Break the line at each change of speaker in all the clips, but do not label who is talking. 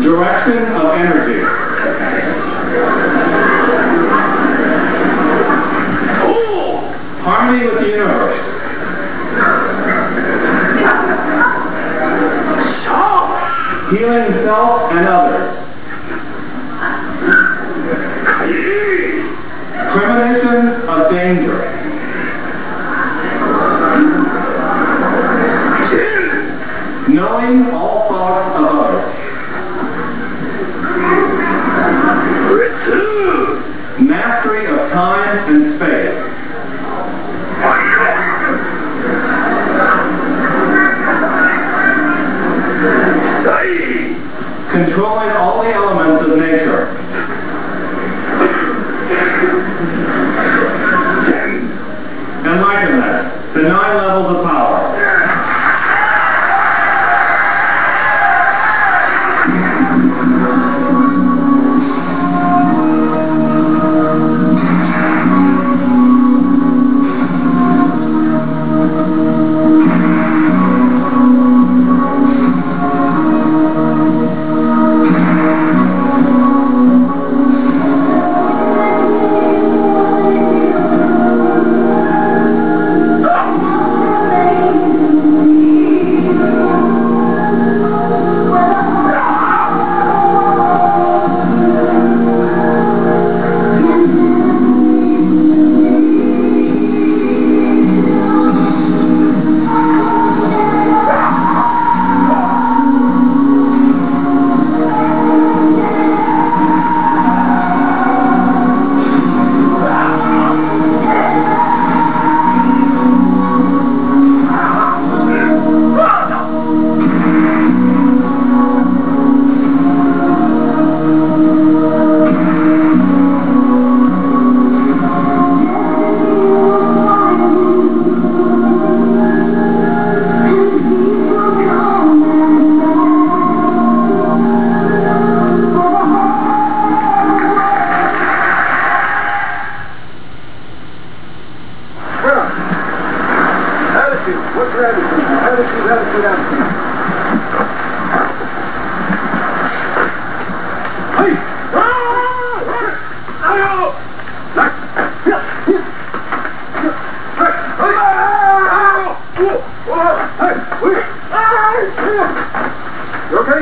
Direction of energy. Harmony with the universe. Healing self and others. Premonition of danger. Knowing all thoughts of others. Mastery of time and space. Controlling all the elements of nature. Enlightenment, the 9 levels of power. You okay?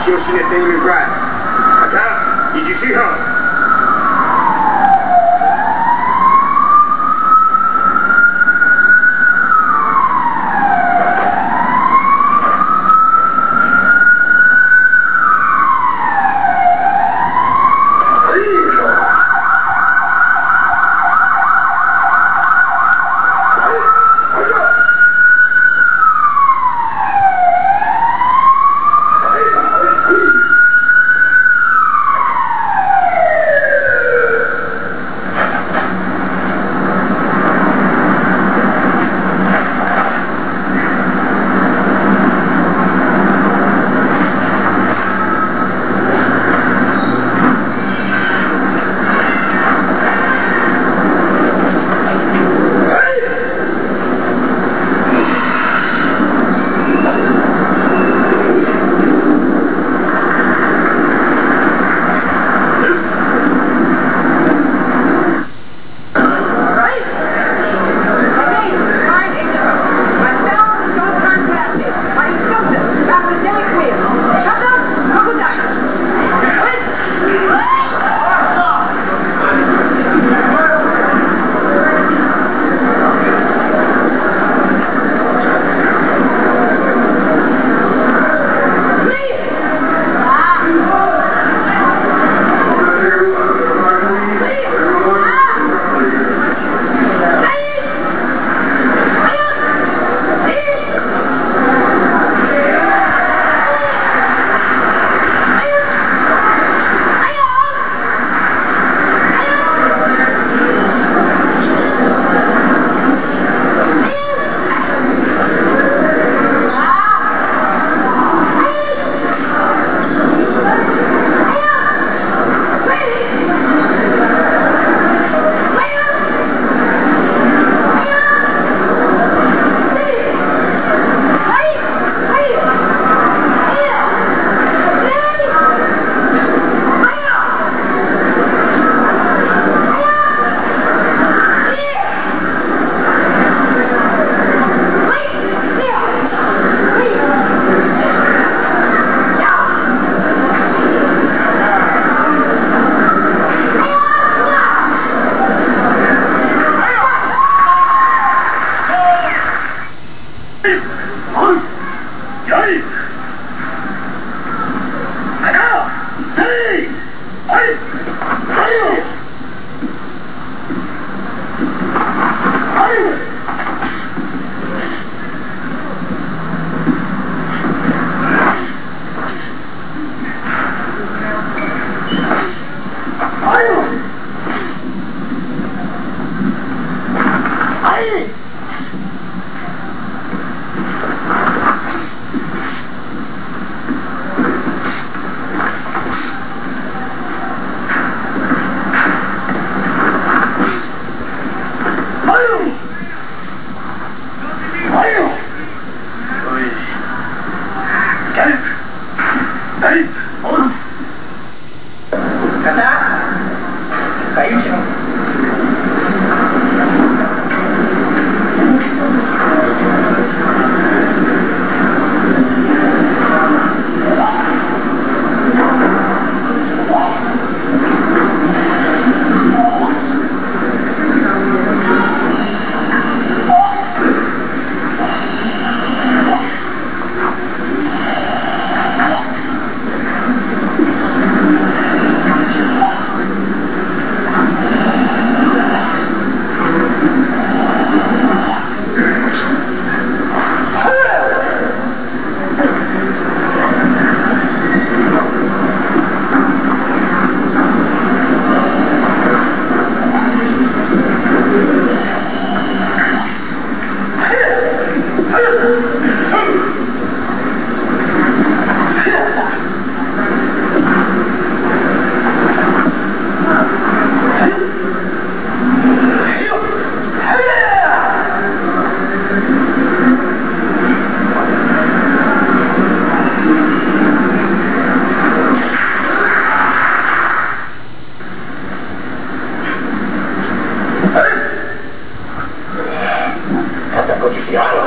She'll see that thing in right. Kata, did you see her?
Kata, sayang siya. Kata kau siapa?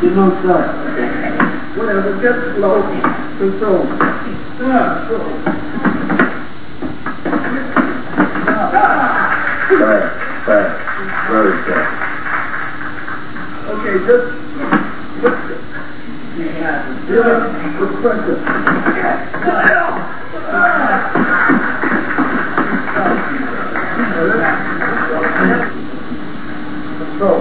You know, sir. Whatever, just slow. Control. Fast. Very fast. Okay, just lift it. Feel it with pressure. Control.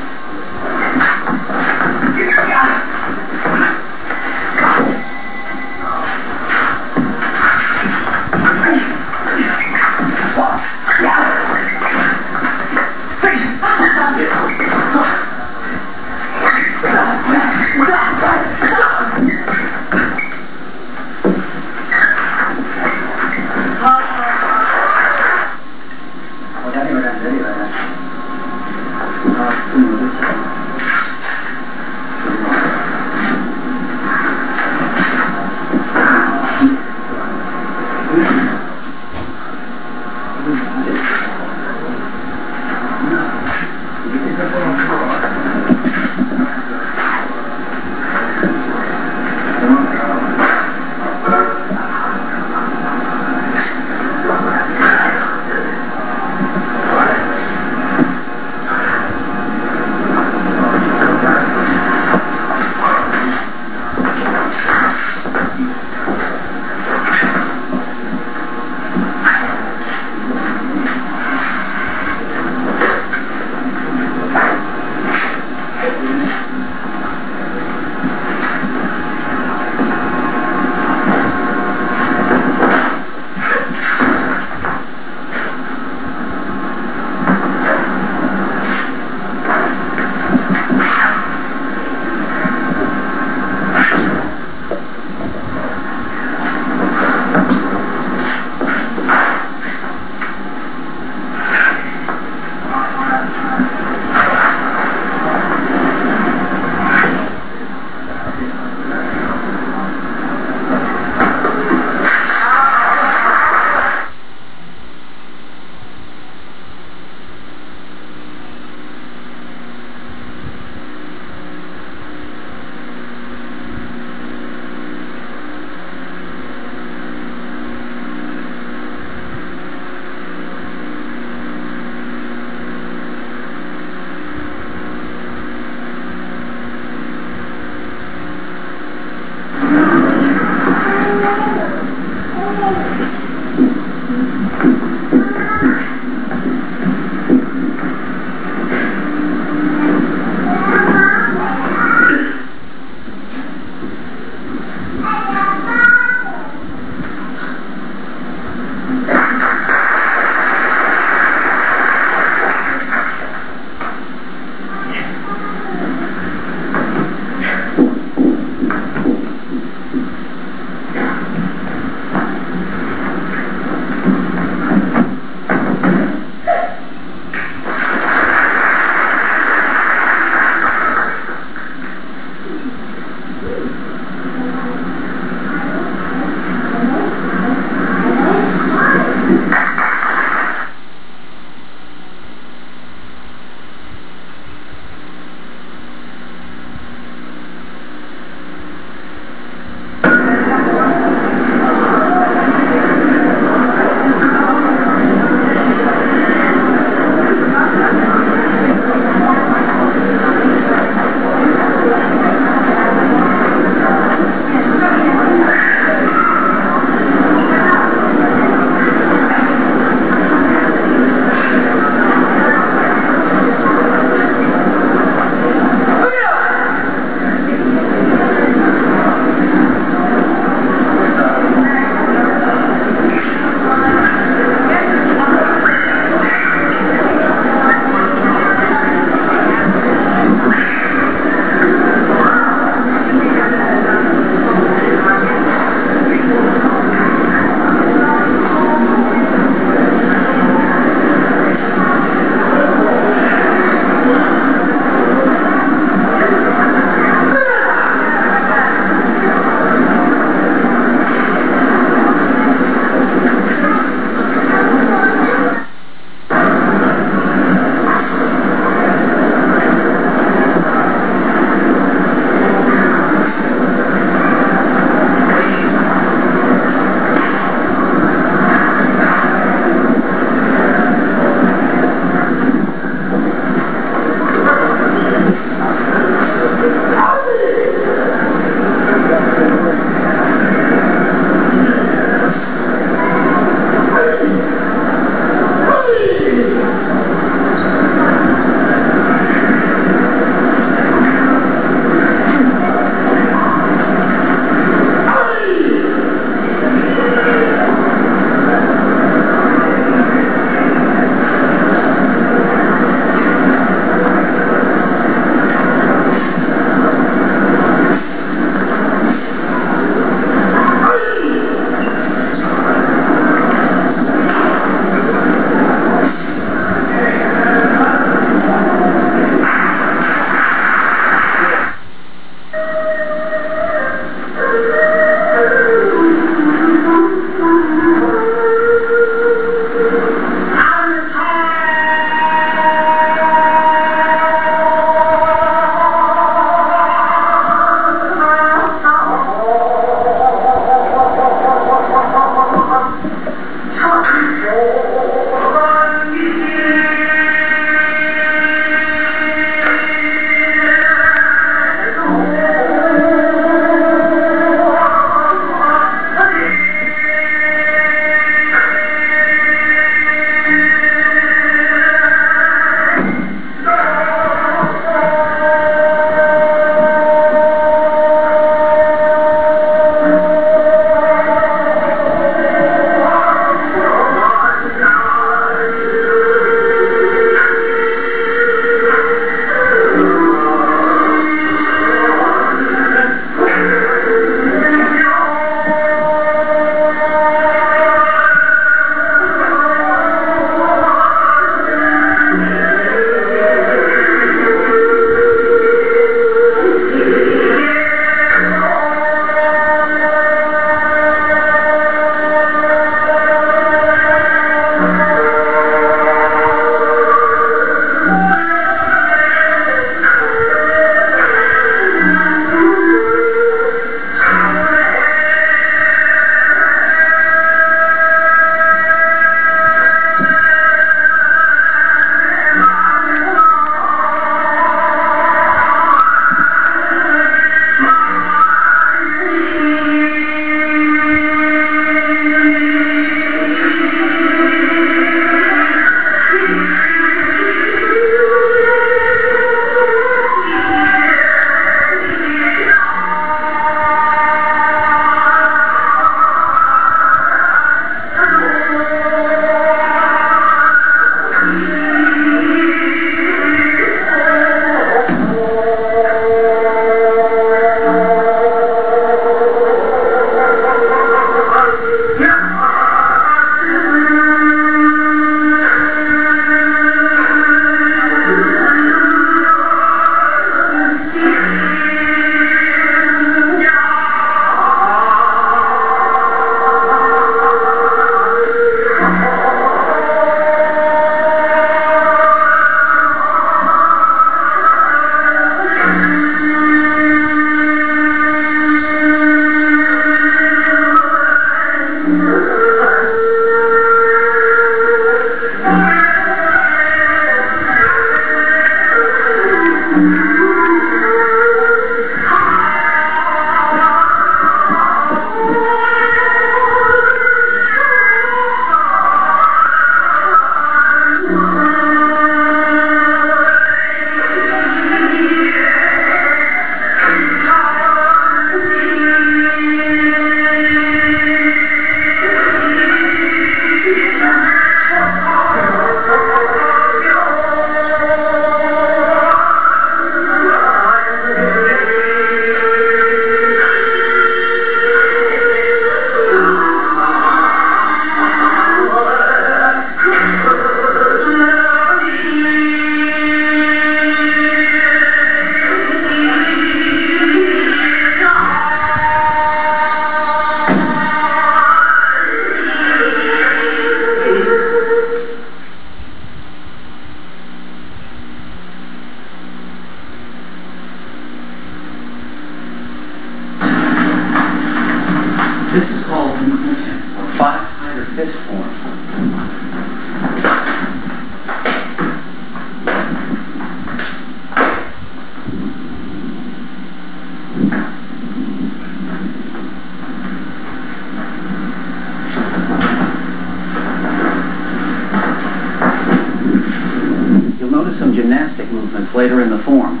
gymnastic movements later in the form.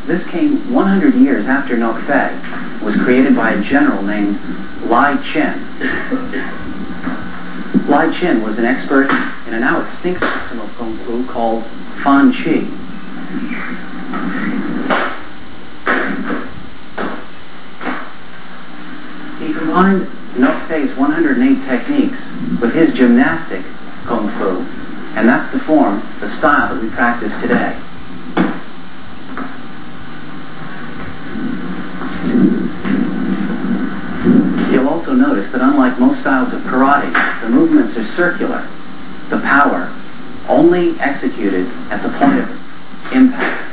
This came 100 years after Nok Fei was created by a general named Lai Chen. Lai Chen was an expert in a now extinct system of Kung Fu called Fan Chi. He combined Nok Fei's 108 techniques with his gymnastic Kung Fu, and that's the form, the style that we practice today. You'll also notice that unlike most styles of karate, the movements are circular. The power only executed at the point of impact.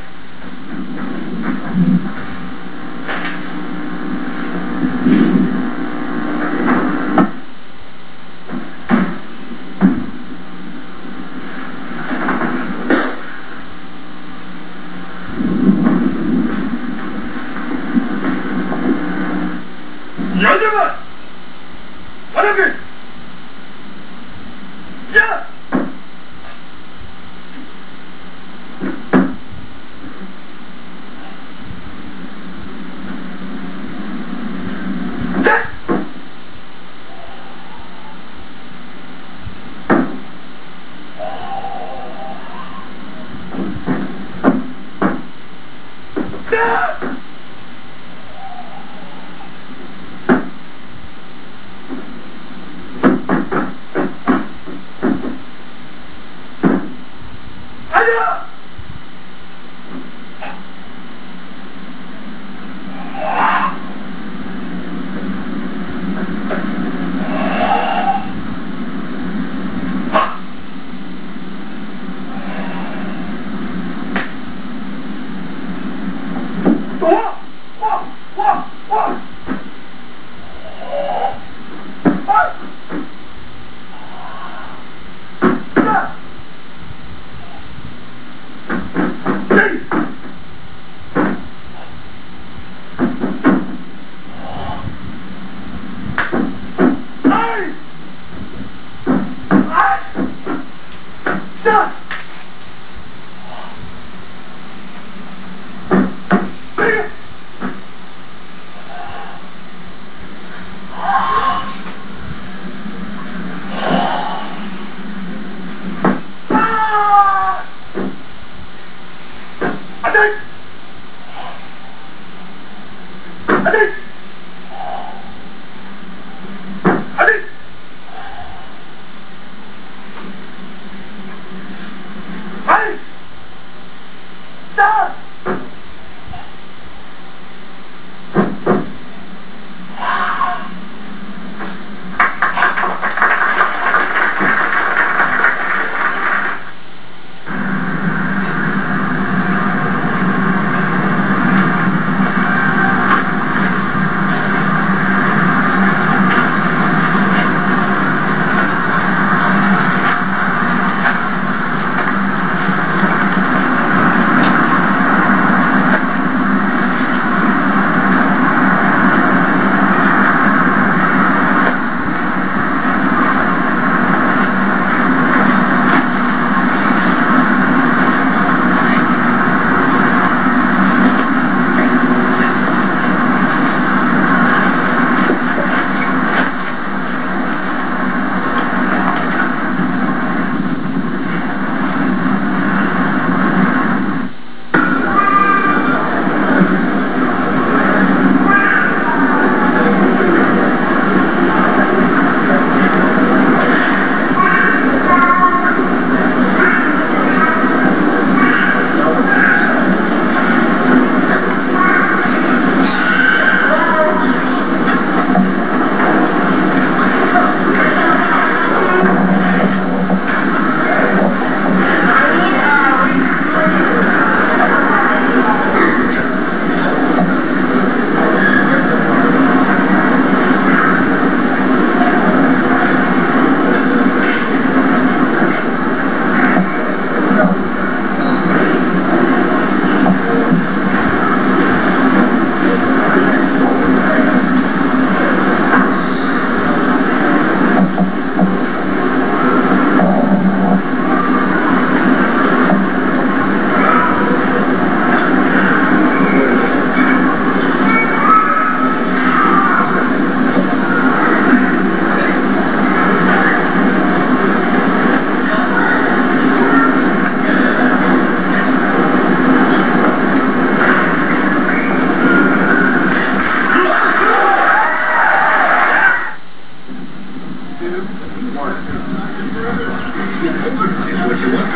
is what you want.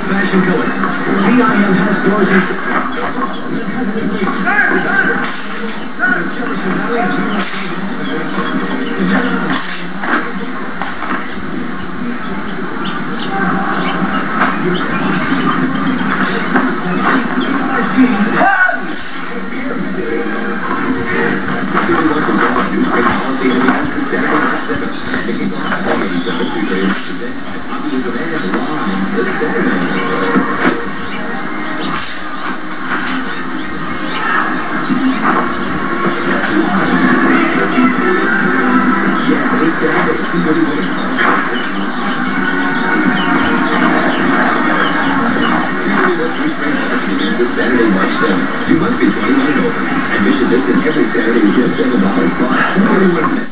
Fashion colors. PIM has stores in... Saturday, March 7th. You must be 21 and over. Admission this and every Saturday is just $7 fine.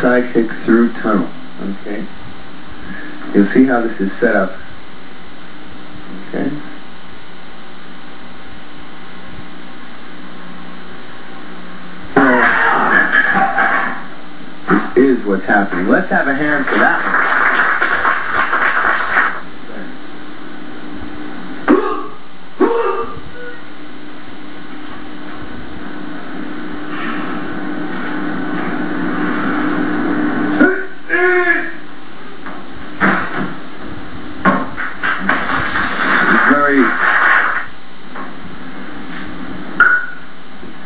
Side kick through tunnel. Okay. You'll see how this is set up. Okay. This is what's happening. Let's have a hand for that one.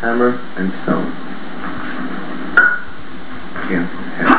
Hammer and stone against the head.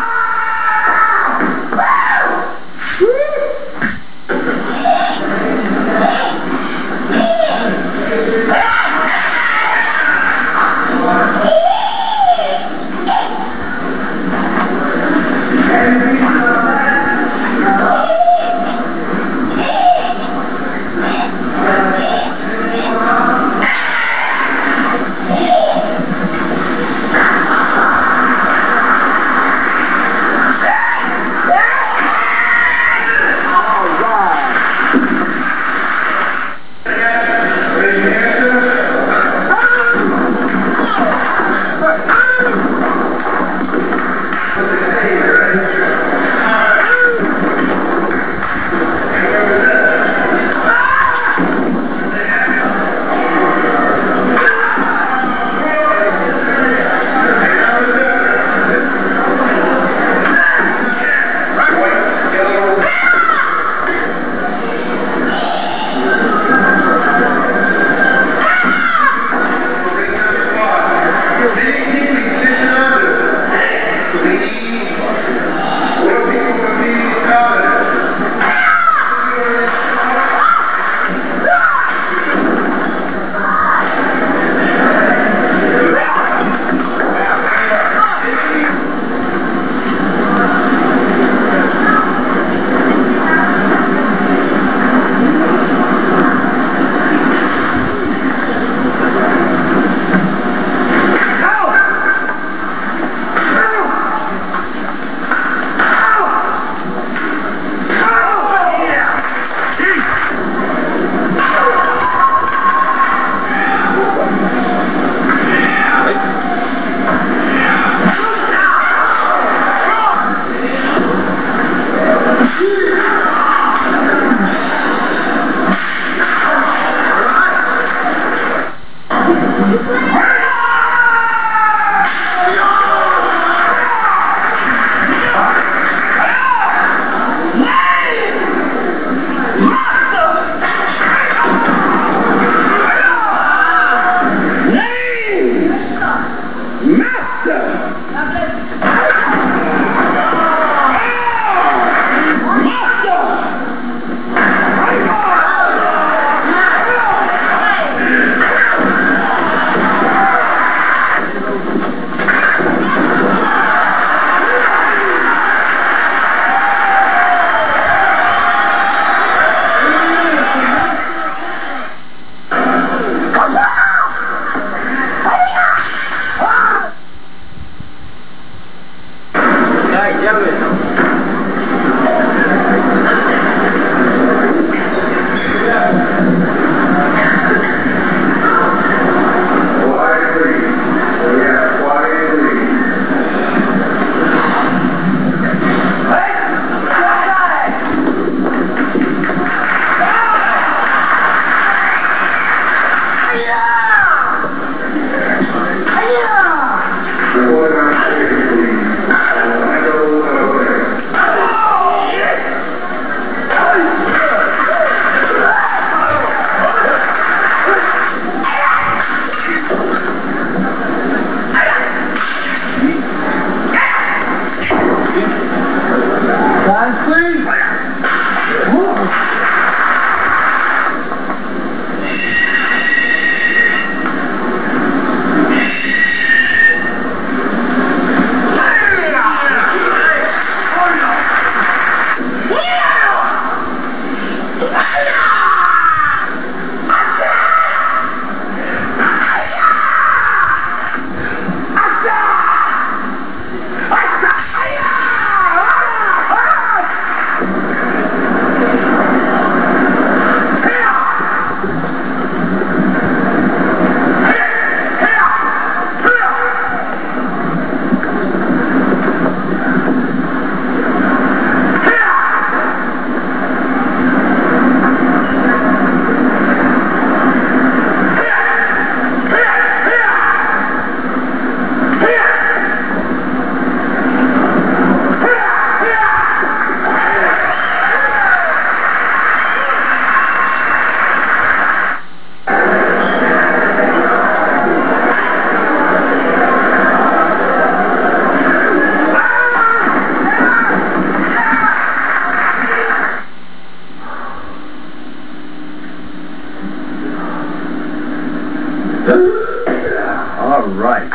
All right.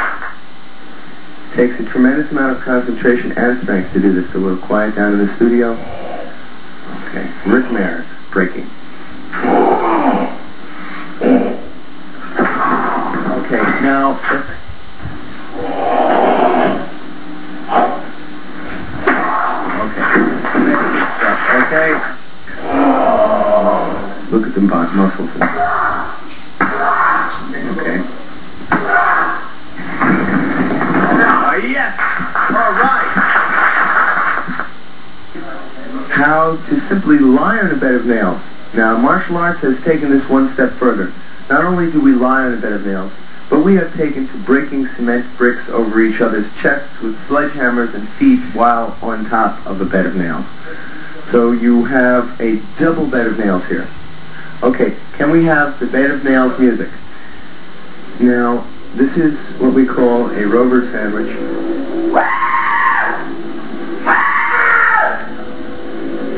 Takes a tremendous amount of concentration and strength to do this, so we'll quiet down in the studio. Okay, Rick Mares, breaking. Okay, now... Okay. Look at the muscles. Okay. Yes! All right! How to simply lie on a bed of nails. Now, martial arts has taken this one step further. Not only do we lie on a bed of nails, but we have taken to breaking cement bricks over each other's chests with sledgehammers and feet while on top of a bed of nails. So you have a double bed of nails here. Okay, can we have the bed of nails music? Now, this is what we call a rover sandwich.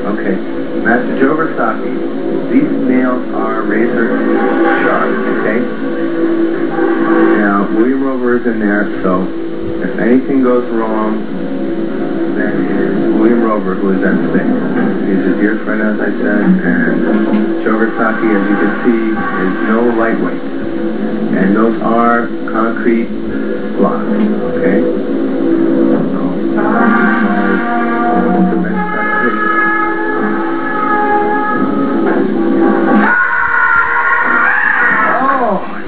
Okay, Master Joe Versace, these nails are razor sharp, okay? Now, William Rover is in there, so if anything goes wrong, then it is William Rover who is at stake. He's a dear friend, as I said, and Joe Versace, as you can see, is no lightweight. And those are concrete blocks, okay? Oh,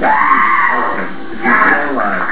yeah. Okay. This is still alive.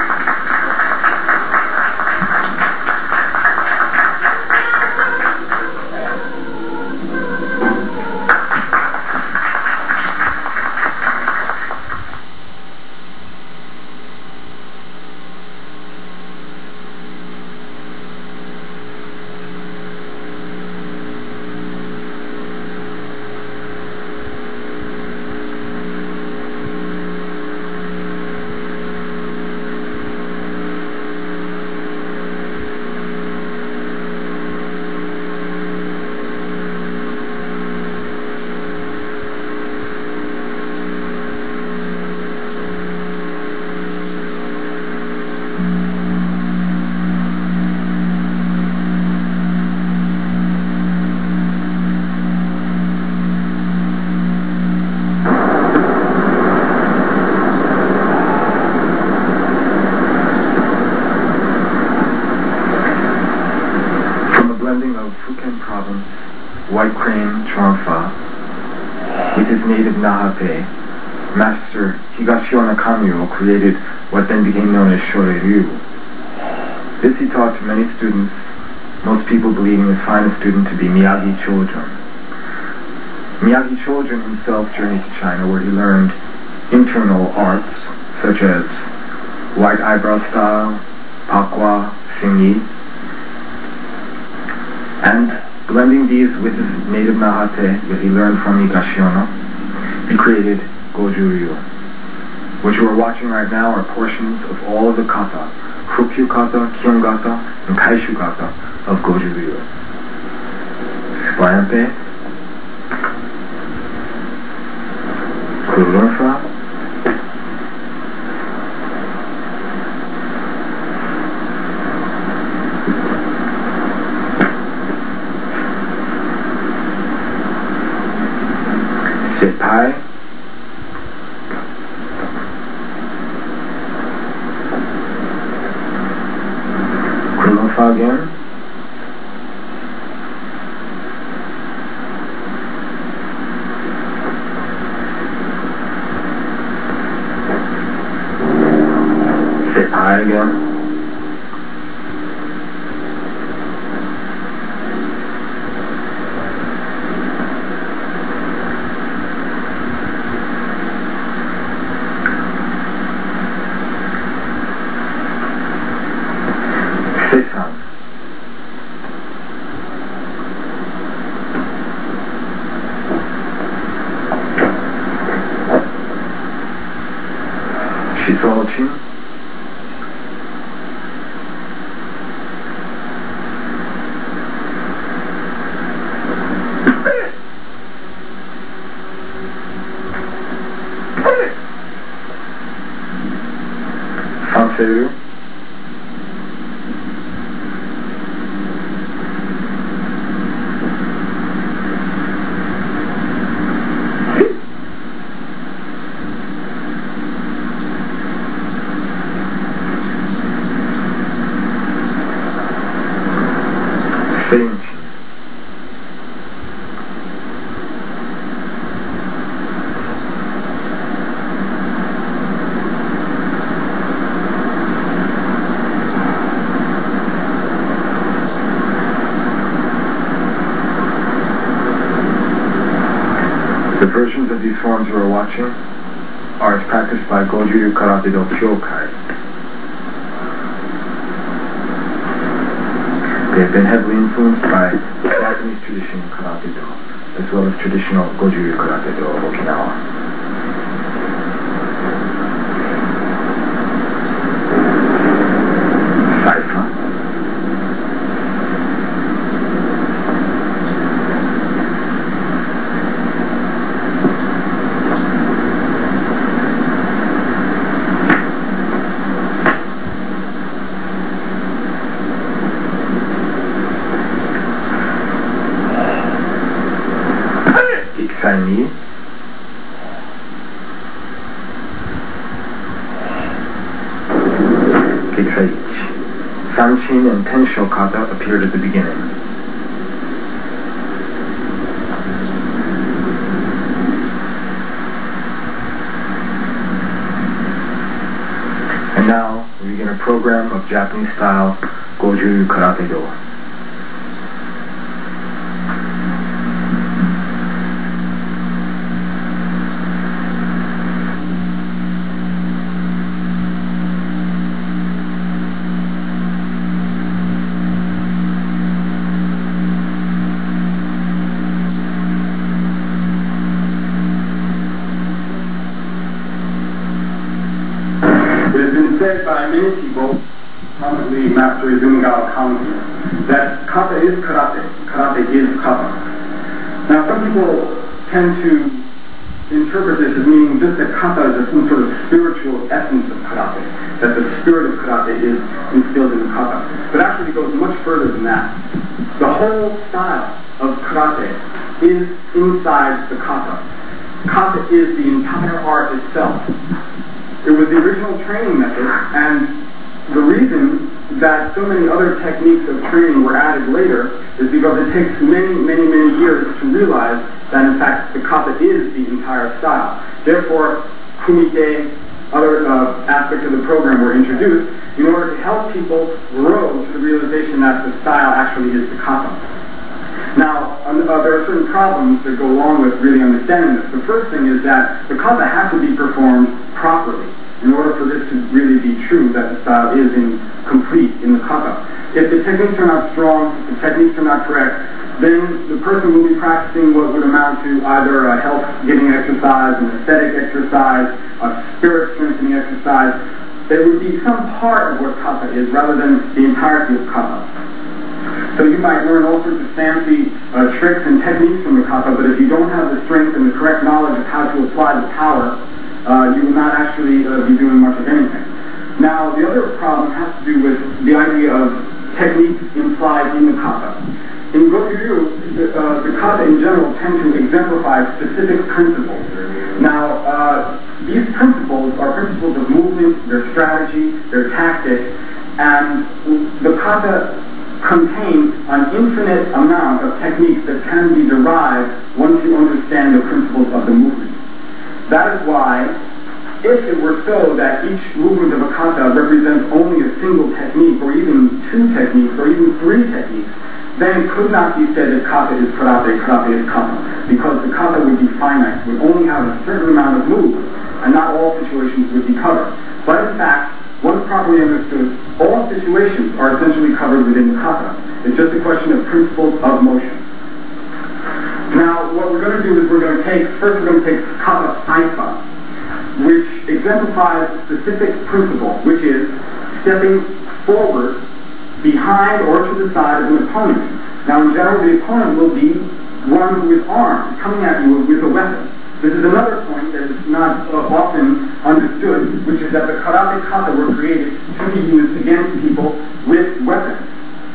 White Crane Chonfa, with his native Nahate, Master Higashio Nakamuro created what then became known as Shorei-ryu. This he taught to many students, most people believing his finest student to be Miyagi Chojun. Miyagi Chojun himself journeyed to China, where he learned internal arts such as white eyebrow style, pakwa, singyi, and blending these with his native Nahate that he learned from Higashiono, he created Goju-ryu. What you are watching right now are portions of all of the kata, Fukyu kata, Kion kata, and Kaishu kata of Goju-ryu. Sparring, Kurunfa, Sepai, Kurunfa again, Sepai again, Seisan, Shisochi, Count-seiru. Seichi. The versions of these forms you are watching are as practiced by Goju-ryu Karate Do Kyokai. They have been heavily influenced by the Japanese tradition of Karate Do, as well as traditional Goju-ryu Karate Do of Okinawa. Saifa. Ikisai-ni. Kikisai-ichi. Sanshin and Tensho kata appeared at the beginning. And now we begin a program of Japanese-style Goju-ryu Karate Do.
It has been said by many people, prominently Master Izumigawa Kanji, that kata is karate, karate is kata. Now some people tend to interpret this as meaning just that kata is some sort of spiritual essence of karate, that the spirit of karate is instilled in the kata. But actually it goes much further than that. The whole style of karate is inside the kata. Kata is the entire art itself. It was the original training method, and the reason that so many other techniques of training were added later is because it takes many, many, many years to realize that in fact the kata is the entire style. Therefore, kumite, other aspects of the program were introduced in order to help people grow to the realization that the style actually is the kata. Now, there are certain problems that go along with really understanding this. The first thing is that the kata has to be performed properly in order for this to really be true, that the style is complete in the kata. If the techniques are not strong, if the techniques are not correct, then the person will be practicing what would amount to either a health-giving exercise, an aesthetic exercise, a spirit-strengthening exercise. There would be some part of what kata is rather than the entirety of kata. So you might learn all sorts of fancy tricks and techniques from the kata, but if you don't have the strength and the correct knowledge of how to apply the power, you will not actually be doing much of anything. Now, the other problem has to do with the idea of techniques implied in the kata. In Goju-ryu, the kata in general tend to exemplify specific principles. Now, these principles are principles of movement, their strategy, their tactic, and the kata contains an infinite amount of techniques that can be derived once you understand the principles of the movement. That is why, if it were so that each movement of a kata represents only a single technique, or even two techniques, or even three techniques, then it could not be said that kata is karate, karate is kata, because the kata would be finite, would only have a certain amount of moves, and not all situations would be covered. But in fact, once properly understood, all situations are essentially covered within the kata. It's just a question of principles of motion. Now, what we're going to do is we're going to take kata saifa, which exemplifies a specific principle, which is stepping forward, behind, or to the side of an opponent. Now, in general, the opponent will be one who is armed, coming at you with a weapon. This is another point that is not often understood, which is that the karate kata were created to be used against people with weapons.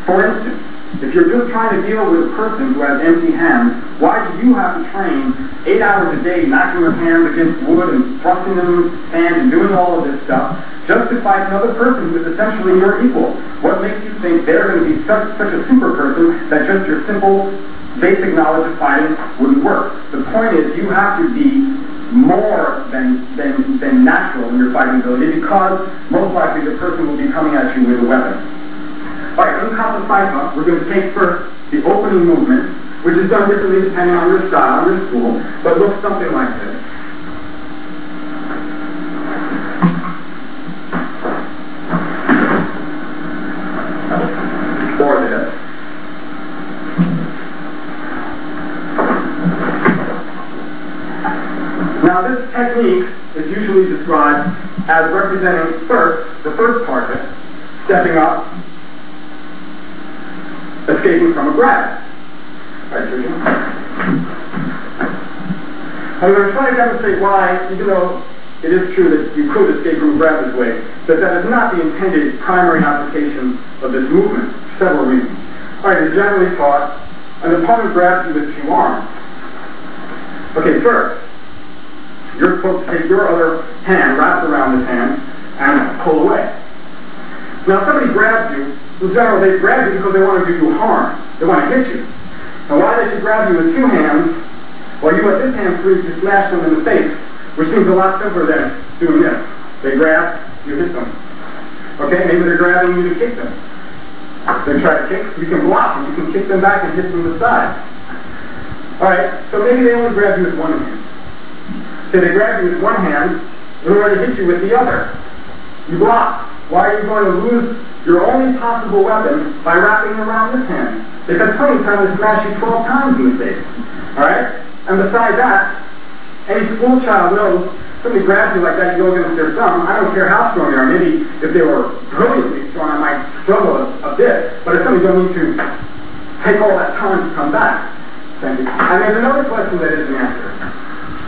For instance, if you're just trying to deal with a person who has empty hands, why do you have to train 8 hours a day, knocking your hands against wood and thrusting them in sand and doing all of this stuff, just to fight another person who is essentially your equal? What makes you think they're going to be such a super person that just your simple, basic knowledge of fighting wouldn't work? The point is, you have to be more than natural in your fighting ability, because most likely the person will be coming at you with a weapon. Alright, in Kata Saipa, we're going to take first the opening movement, which is done differently depending on your style, your school, but looks something like this. Or this. Now this technique is usually described as representing first, the first part of it, stepping up, escaping from a grab. Right, Sergio? I'm going to try to demonstrate why, even though it is true that you could escape from a grab this way, that is not the intended primary application of this movement, for several reasons. Alright, it's generally taught, an opponent grabs you with two arms. Okay, first, you're supposed to take your other hand, wrap it around this hand, and pull away. Now, if somebody grabs you, in general, they grab you because they want to do you harm. They want to hit you. Now, why they should grab you with two hands, while you have this hand free to smash them in the face, which seems a lot simpler than doing this. They grab, you hit them. Okay, maybe they're grabbing you to kick them. They try to kick, you can block them, you can kick them back and hit them in the side. Alright, so maybe they only grab you with one hand. Say they grab you with one hand, in order to hit you with the other. You block. Why are you going to lose your only possible weapon by wrapping it around this hand? They've had plenty of time to smash you 12 times in the face. Alright? And besides that, any school child knows somebody grabs you like that, you go against their thumb. I don't care how strong they are. Maybe if they were brilliantly strong, I might struggle a bit. But if somebody don't need to take all that time to come back. Thank you. And there's another question that isn't answered.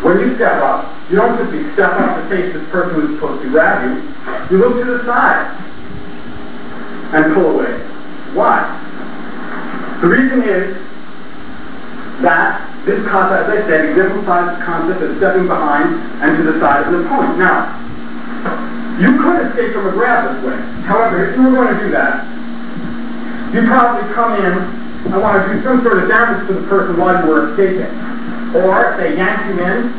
When you step up, you don't simply step up to face this person who's supposed to grab you. You look to the side and pull away. Why? The reason is that this kata, as I said, exemplifies the concept of stepping behind and to the side of an opponent. Now, you could escape from a grab this way. However, if you were going to do that, you'd probably come in and want to do some sort of damage to the person while you were escaping. Or they yank you in,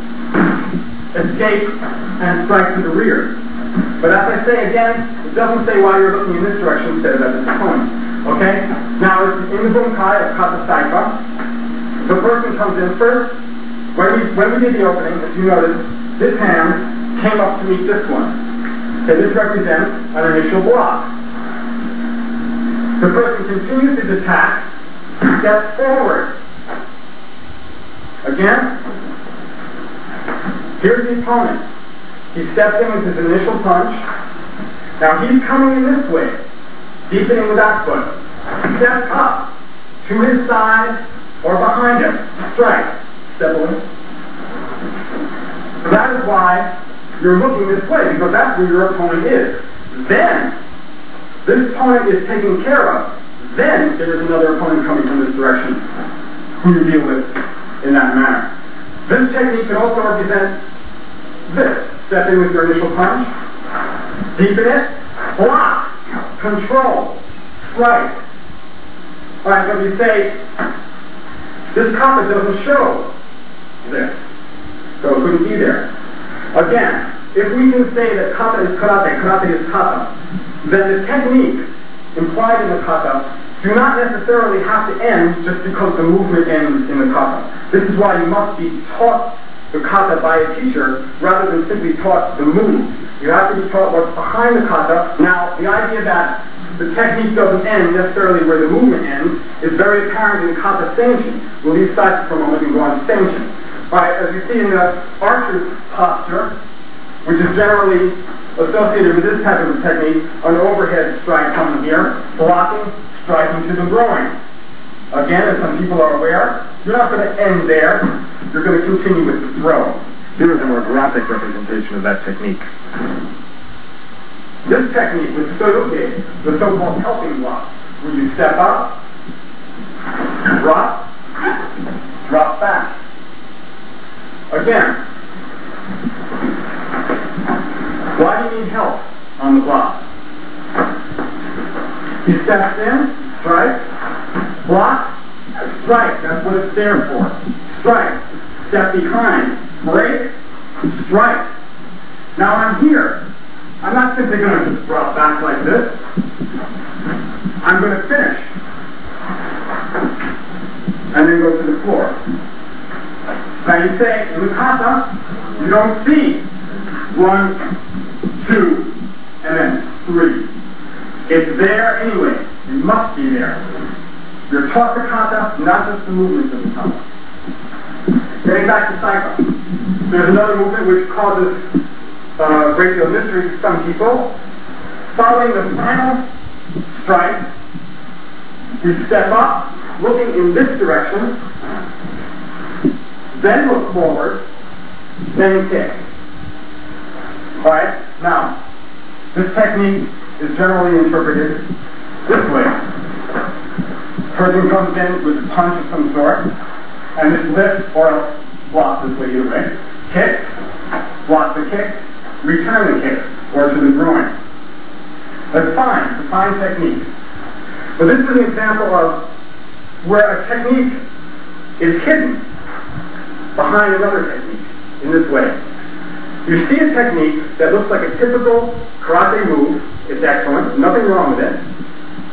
escape, and strike to the rear. But as I say again, it doesn't say why you're looking in this direction instead of at this opponent. Okay? Now, in the bunkai of Kata Saipa, the person comes in first. When we did the opening, as you notice, this hand came up to meet this one. Okay, this represents an initial block. The person continues his attack, steps forward. Again, here's the opponent. He steps in with his initial punch. Now he's coming in this way, deepening the back foot. Step up to his side or behind him. Strike. Step away. So that is why you're looking this way, because that's where your opponent is. Then, this opponent is taken care of. Then there is another opponent coming from this direction who you deal with in that manner. This technique can also represent this. Step in with your initial punch, deepen it, block, control, strike. Alright, but you say, this kata doesn't show this, so it couldn't be there. Again, if we can say that kata is karate, karate is kata, then the technique implied in the kata do not necessarily have to end just because the movement ends in the kata. This is why you must be taught the kata by a teacher rather than simply taught the move. You have to be taught what's behind the kata. Now, the idea that the technique doesn't end necessarily where the movement ends is very apparent in kata seishin. We'll leave Saipa for a moment and go on to seishin. Alright, as you see in the archer's posture, which is generally associated with this type of technique, an overhead strike coming here, blocking, striking to the groin. Again, as some people are aware, you're not going to end there. you're going to continue with the throw.
Here is a more graphic representation of that technique.
This technique with soruke, the so-called helping block, where you step up, drop, drop back. Again, why do you need help on the block? He steps in, strike, block, strike, that's what it's there for. Strike, step behind, break, strike. Now I'm here. I'm not simply going to just drop back like this. I'm going to finish. And then go to the floor. Now you say, in the kata, you don't see 1, 2, and then 3. It's there anyway. It must be there. You're taught the kata, not just the movements of the kata. Getting back to Saipa. There's another movement which causes a great deal of mystery to some people. Following the final strike, you step up, looking in this direction, then look forward, then kick. Alright? Now, this technique is generally interpreted this way. Person comes in with a punch of some sort, and this lifts or else blocks this way either way. Kicks, blocks the kick, return the kick, or to the groin. That's fine, it's a fine technique. But this is an example of where a technique is hidden behind another technique in this way. You see a technique that looks like a typical karate move, it's excellent, nothing wrong with it,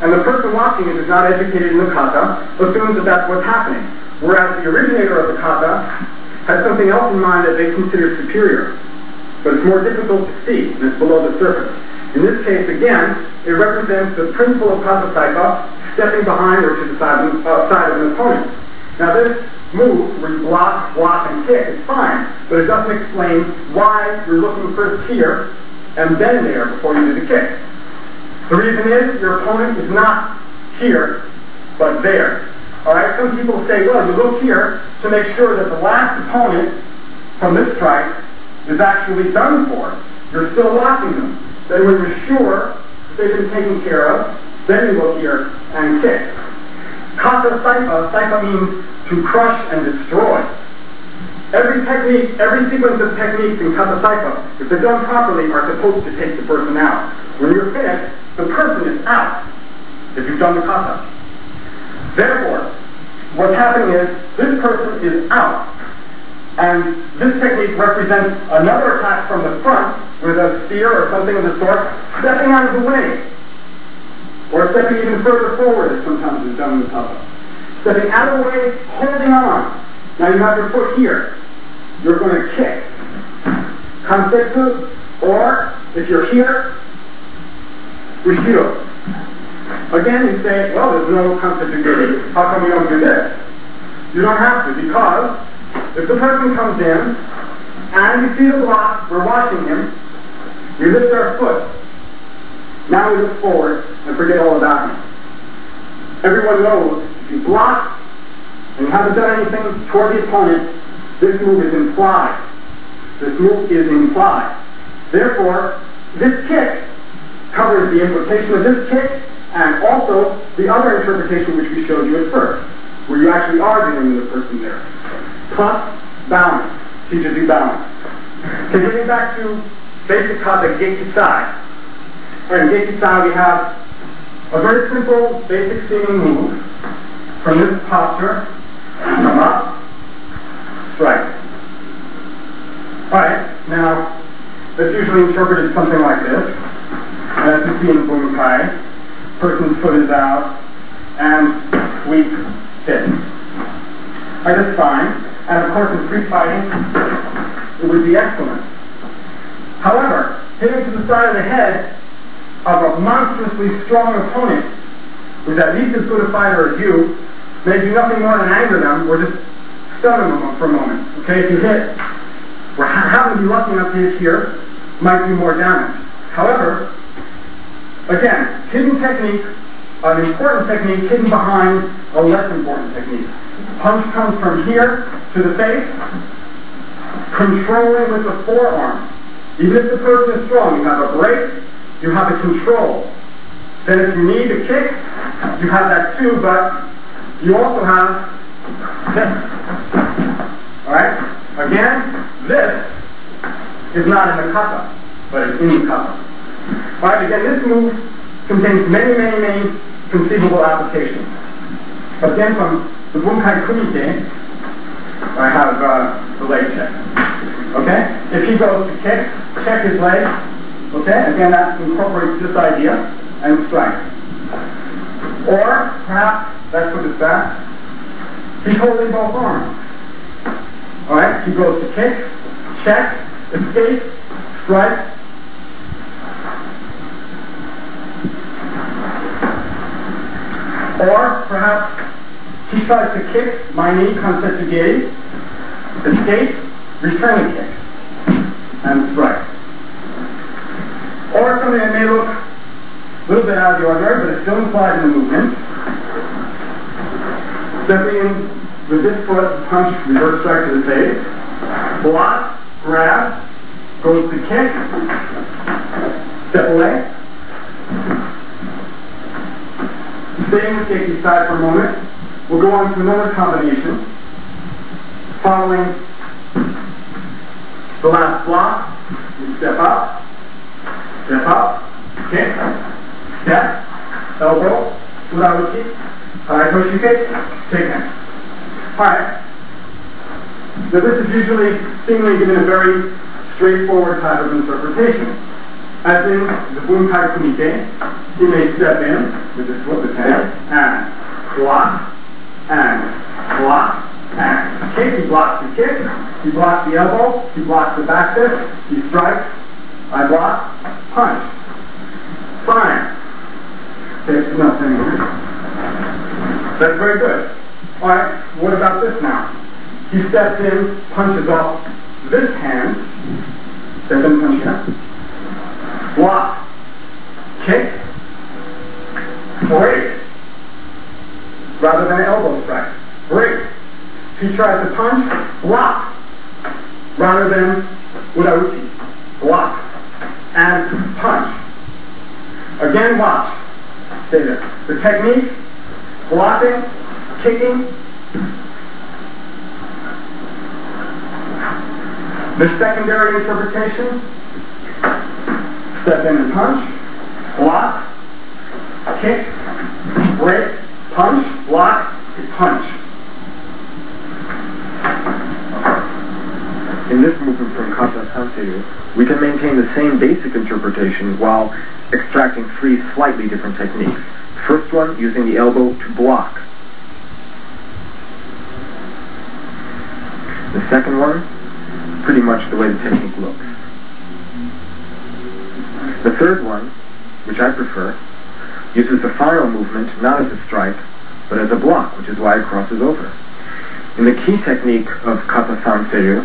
and the person watching it is not educated in the kata, assumes that that's what's happening. Whereas the originator of the kata had something else in mind that they consider superior. But it's more difficult to see, and it's below the surface. In this case, again, it represents the principle of kata saipa, stepping behind or to the side of an opponent. Now this move, where you block, and kick, is fine, but it doesn't explain why you're looking first here and then there before you do the kick. The reason is your opponent is not here, but there. Alright, some people say, well, you look here to make sure that the last opponent from this strike is actually done for. You're still watching them. Then when you're sure that they've been taken care of, then you look here and kick. Kata saipa, saipa means to crush and destroy. Every technique, every sequence of techniques in kata saipa, if they're done properly, are supposed to take the person out. When you're finished, the person is out, if you've done the kata. Therefore, what's happening is, this person is out. And this technique represents another attack from the front, with a spear or something of the sort, stepping out of the way. Or stepping even further forward, as sometimes is done in the kata. Stepping out of the way, holding on. Now you have your foot here. You're going to kick. Kansetsu, or if you're here, Ushiro. Again, you say, well, there's no Kansetsu giri. How come we don't do this? You don't have to, because if the person comes in, and you see the block, we're watching him, we lift our foot. Now we look forward and forget all about him. Everyone knows if you block and you haven't done anything toward the opponent, this move is implied. This move is implied. Therefore, this kick covers the implication of this kick and also the other interpretation which we showed you at first, where you actually are dealing with a person there. Plus, balance. Teaches you balance. So getting back to basic kata gekisai. In gekisai we have a very simple, basic seeming move. From this posture, come up, strike. Alright, now, that's usually interpreted something like this. As you see in bunkai, person's foot is out, and sweep, hit. Alright, that's fine. And of course in street fighting, it would be excellent. However, hitting to the side of the head of a monstrously strong opponent who's at least as good a fighter as you may do nothing more than anger them or just stun them for a moment. Okay, if you hit, or happen to be lucky enough to hit here, might do more damage. However, again, hidden technique, an important technique hidden behind a less important technique. Punch comes from here to the face, controlling with the forearm. Even if the person is strong, you have a break, you have a control. Then if you need a kick, you have that too, but you also have this. Alright? Again, this is not in the kata, but it's in the kata. Alright, again, this move contains many conceivable applications. Again, from the bunkai kumite, I have the leg check. Okay? If he goes to kick, check his leg. Okay? Again, that incorporates this idea and strike. Or perhaps that's what it's back. He's holding both arms. Alright? He goes to kick, check, escape, strike. Or perhaps he tries to kick, my knee, kansetsu-geri, escape, return the kick, and strike. Or something that may look a little bit out of the ordinary, but it's still implied in the movement. Stepping in with this foot, punch, reverse strike to the face, block, grab, goes to kick, step away. Staying with kick side for a moment, we'll go on to another combination, following the last block. You step up, kick, step, elbow, urabuchi, toshi kick, take hand. Alright. Now this is usually seemingly given a very straightforward type of interpretation. As in the bunkai kumite, he may step in with his foot, his hand, and block, kick. He blocks the kick, he blocks the elbow, he blocks the back fist, he strikes, I block, punch. Fine. Okay, nothing. That's very good. Alright, what about this now? He steps in, punches off this hand, step in, punch down. Block, kick, break, rather than an elbow strike. Break. He tries to punch, block, rather than urauchi. Block and punch. Again, watch. Stay there. The technique, blocking, kicking. The secondary interpretation, step in and punch, block, kick, break, punch, block, punch.
In this movement from Kata Sanseiryu, we can maintain the same basic interpretation while extracting three slightly different techniques. First one, using the elbow to block. The second one, pretty much the way the technique looks. The third one, which I prefer, uses the final movement not as a strike, but as a block, which is why it crosses over. In the key technique of Kata Sanseiryu,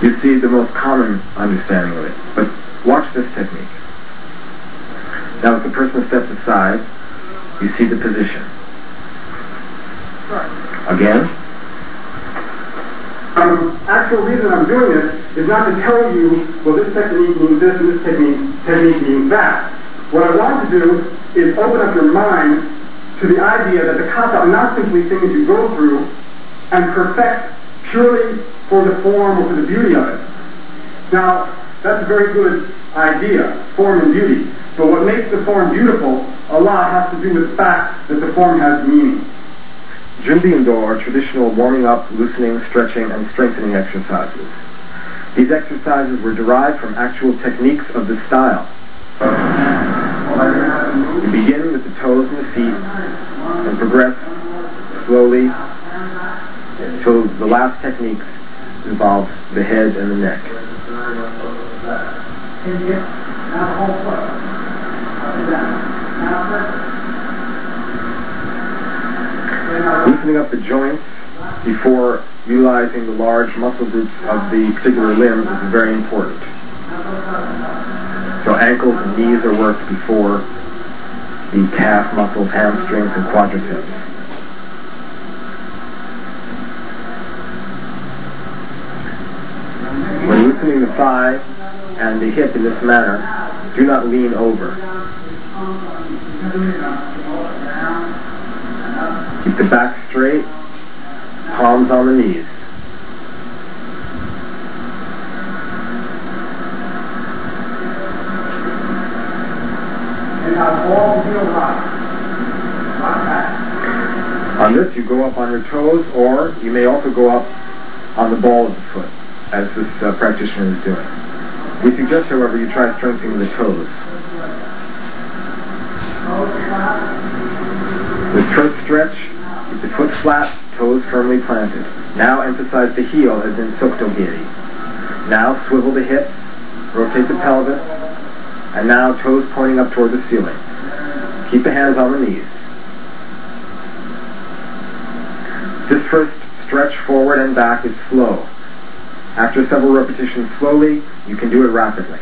you see the most common understanding of it. But watch this technique. Now as the person steps aside, you see the position. Again.
Actual reason I'm doing this is not to tell you, well, this technique means this and this technique means that. What I want to do is open up your mind to the idea that the kata are not simply things you go through and perfect purely for the form or for the beauty of it. Now, that's a very good idea, form and beauty. But what makes the form beautiful a lot has to do with the fact that the form has meaning.
Junbi-indo are traditional warming up, loosening, stretching, and strengthening exercises. These exercises were derived from actual techniques of the style. You begin with the toes and the feet, and progress slowly until the last techniques involve the head and the neck. Loosening up the joints before utilizing the large muscle groups of the particular limb is very important. So ankles and knees are worked before the calf muscles, hamstrings, and quadriceps. When loosening the thigh and the hip in this manner, do not lean over. Keep the back straight, palms on the knees. On this, you go up on your toes, or you may also go up on the ball of the foot, as this practitioner is doing. We suggest, however, you try strengthening the toes. This first stretch, keep the foot flat, toes firmly planted. Now emphasize the heel as in sokto-giri. Now swivel the hips, rotate the pelvis, and now toes pointing up toward the ceiling. Keep the hands on the knees. This first stretch forward and back is slow. After several repetitions slowly, you can do it rapidly.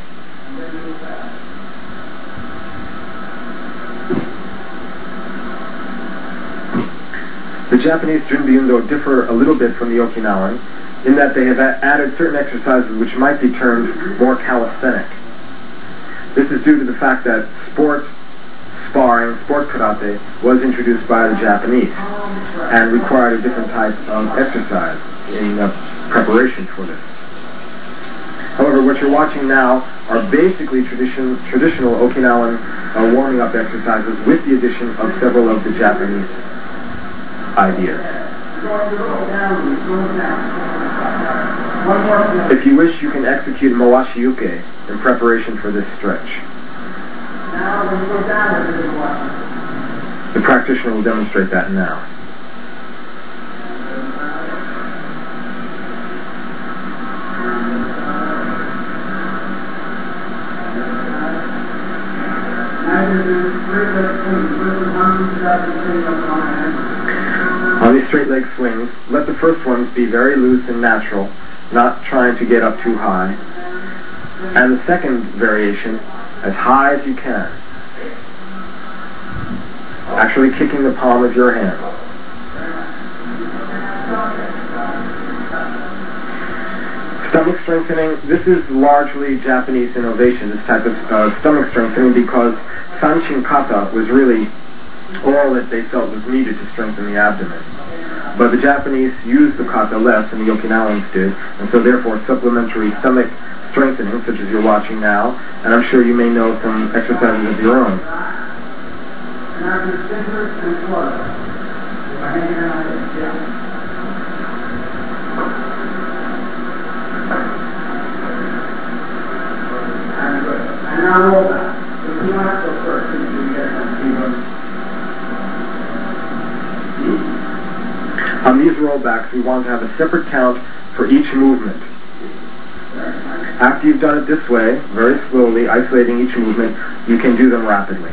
The Japanese Junbi-Undo differ a little bit from the Okinawan in that they have added certain exercises which might be termed more calisthenic. This is due to the fact that sparring, sport karate, was introduced by the Japanese and required a different type of exercise in preparation for this. However, what you're watching now are basically traditional Okinawan warming up exercises with the addition of several of the Japanese ideas. If you wish, you can execute Mawashi Uke in preparation for this stretch. The practitioner will demonstrate that now. On these straight leg swings, let the first ones be very loose and natural, not trying to get up too high. And the second variation, as high as you can. Actually kicking the palm of your hand. Stomach strengthening, this is largely Japanese innovation, this type of stomach strengthening, because Sanchin Kata was really all that they felt was needed to strengthen the abdomen. But the Japanese used the kata less than the Okinawans did, and so therefore supplementary stomach strengthening, such as you're watching now, and I'm sure you may know some exercises of your own. On these rollbacks, we want to have a separate count for each movement. After you've done it this way, very slowly, isolating each movement, you can do them rapidly.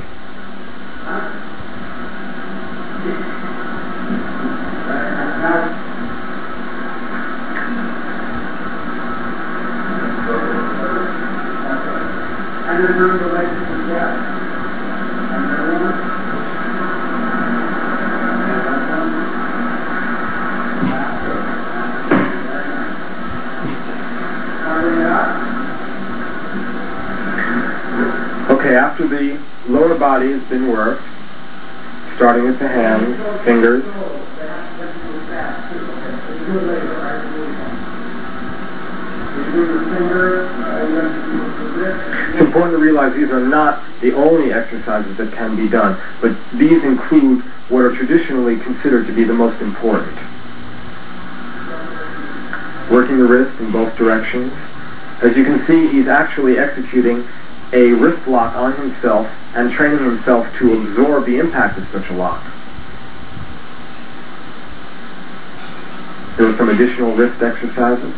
Okay, after the lower body has been worked, starting with the hands, fingers, it's important to realize these are not the only exercises that can be done, but these include what are traditionally considered to be the most important. Working the wrist in both directions. As you can see, he's actually executing a wrist lock on himself and training himself to absorb the impact of such a lock. There are some additional wrist exercises.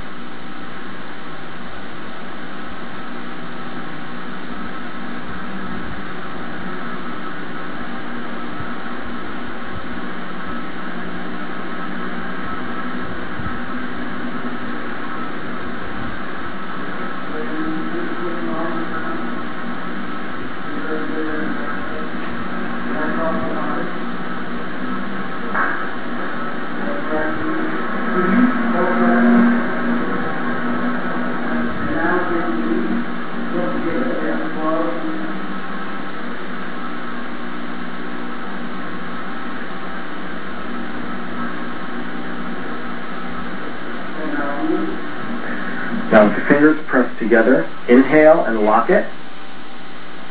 Now with the fingers pressed together, inhale and lock it.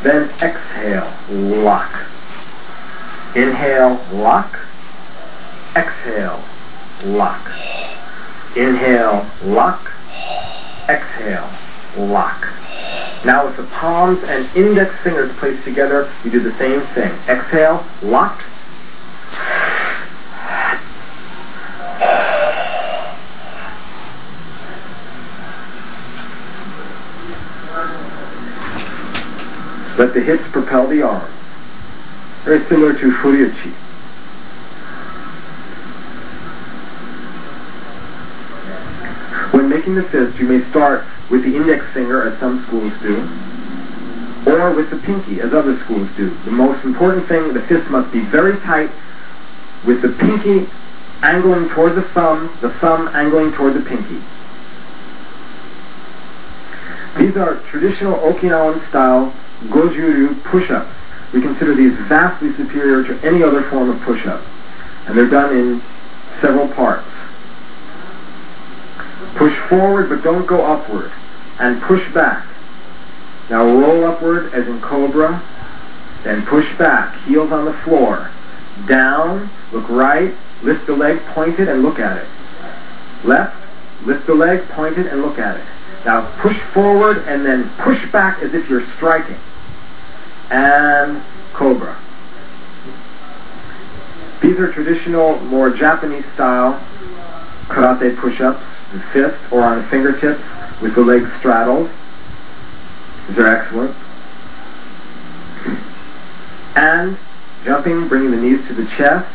Then exhale, lock. Inhale, lock. Exhale, lock. Inhale, lock. Exhale, lock. Now with the palms and index fingers placed together, you do the same thing. Exhale, lock. Let the hips propel the arms. Very similar to Furyuchi. When making the fist, you may start with the index finger, as some schools do, or with the pinky, as other schools do. The most important thing, the fist must be very tight, with the pinky angling toward the thumb angling toward the pinky. These are traditional Okinawan style Gojuru push-ups. We consider these vastly superior to any other form of push-up, and they're done in several parts. Push forward, but don't go upward, and push back. Now roll upward as in cobra, then push back, heels on the floor. Down, look right, lift the leg pointed and look at it. Left, lift the leg pointed and look at it. Now push forward and then push back as if you're striking. And cobra. These are traditional, more Japanese style karate push-ups with fist or on the fingertips with the legs straddled. These are excellent. And jumping, bringing the knees to the chest.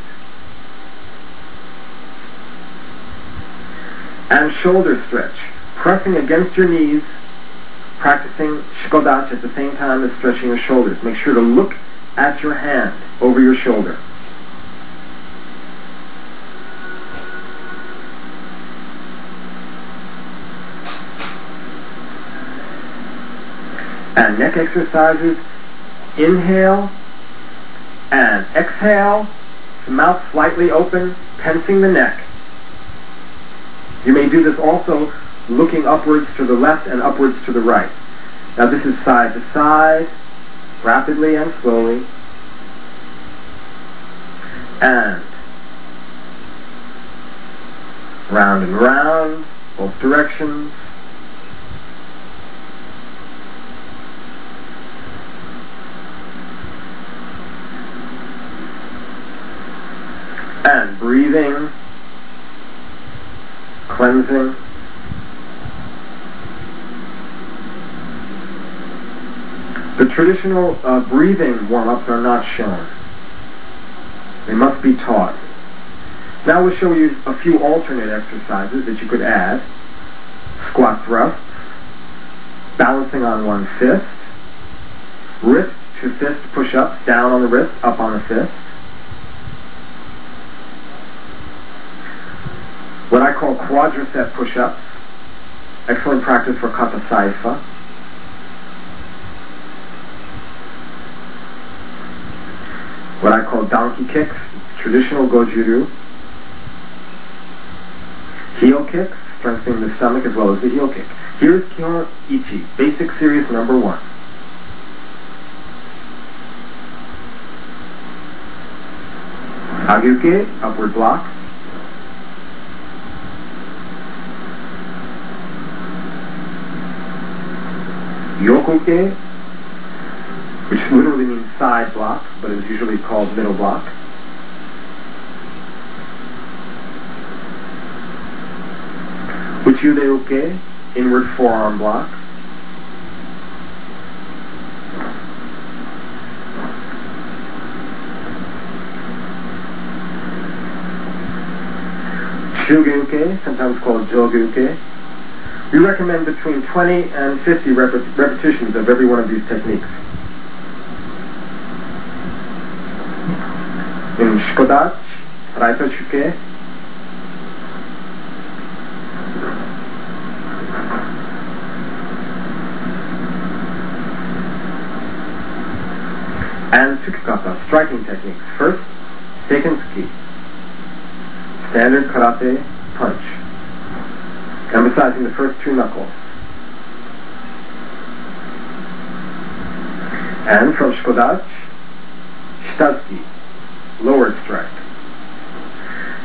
And shoulder stretch. Pressing against your knees, practicing shikodachi at the same time as stretching your shoulders. Make sure to look at your hand over your shoulder. And neck exercises. Inhale and exhale. The mouth slightly open, tensing the neck. You may do this also looking upwards to the left and upwards to the right. Now this is side to side, rapidly and slowly. And round, both directions. And breathing, cleansing. The traditional breathing warm-ups are not shown. They must be taught. Now we'll show you a few alternate exercises that you could add. Squat thrusts, balancing on one fist, wrist to fist push-ups, down on the wrist, up on the fist. What I call quadricep push-ups, excellent practice for Kata Saifa. What I call donkey kicks, traditional Gojuru. Heel kicks, strengthening the stomach as well as the heel kick. Here's Kihon Ichi, basic series number 1. Agyuke, upward block. Yokuke, which literally means side block, but is usually called middle block. Uchudeuke, inward forearm block. Shugeuke, sometimes called Jogeuke. We recommend between 20 and 50 repetitions of every one of these techniques. In Shikodachi, Raito Shuke, and Tsukikata, striking techniques. First, Seikentsuki, standard karate punch, emphasizing the first 2 knuckles. And from shkodachi, shitazuki, lower strike.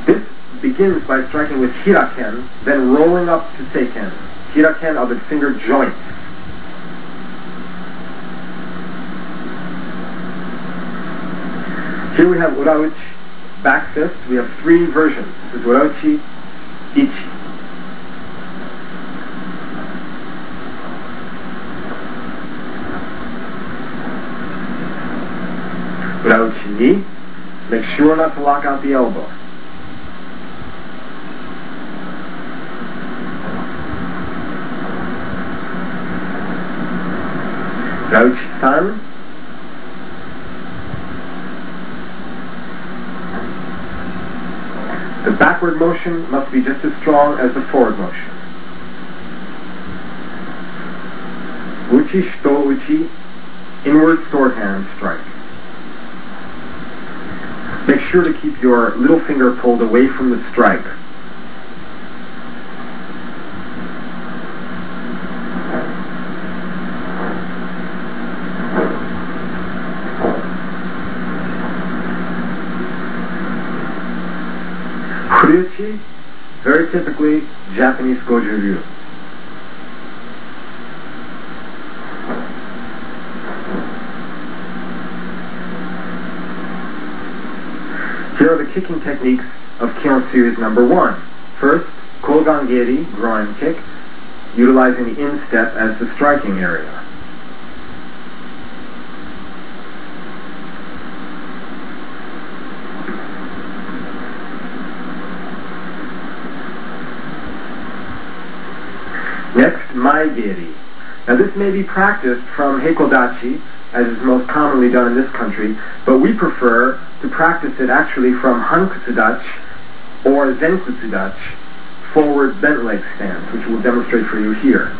This begins by striking with hiraken, then rolling up to seiken. Hiraken are the finger joints. Here we have urauchi, back fist. We have three versions. This is urauchi, ichi. Urauchi ni, make sure not to lock out the elbow. Urauchi san. The backward motion must be just as strong as the forward motion. Uchi, shito, uchi, inward sword hand strike. Make sure to keep your little finger pulled away from the strike. Kuriuchi, very typically Japanese goju-ryu. Here are the kicking techniques of Kion series number 1. First, Kogangeri, groin kick, utilizing the instep as the striking area. Next, Maigeri. Now this may be practiced from Heikodachi, as is most commonly done in this country, but we prefer to practice it actually from Hankutsudachi or Zenkutsudachi, forward bent leg stance, which we'll demonstrate for you here.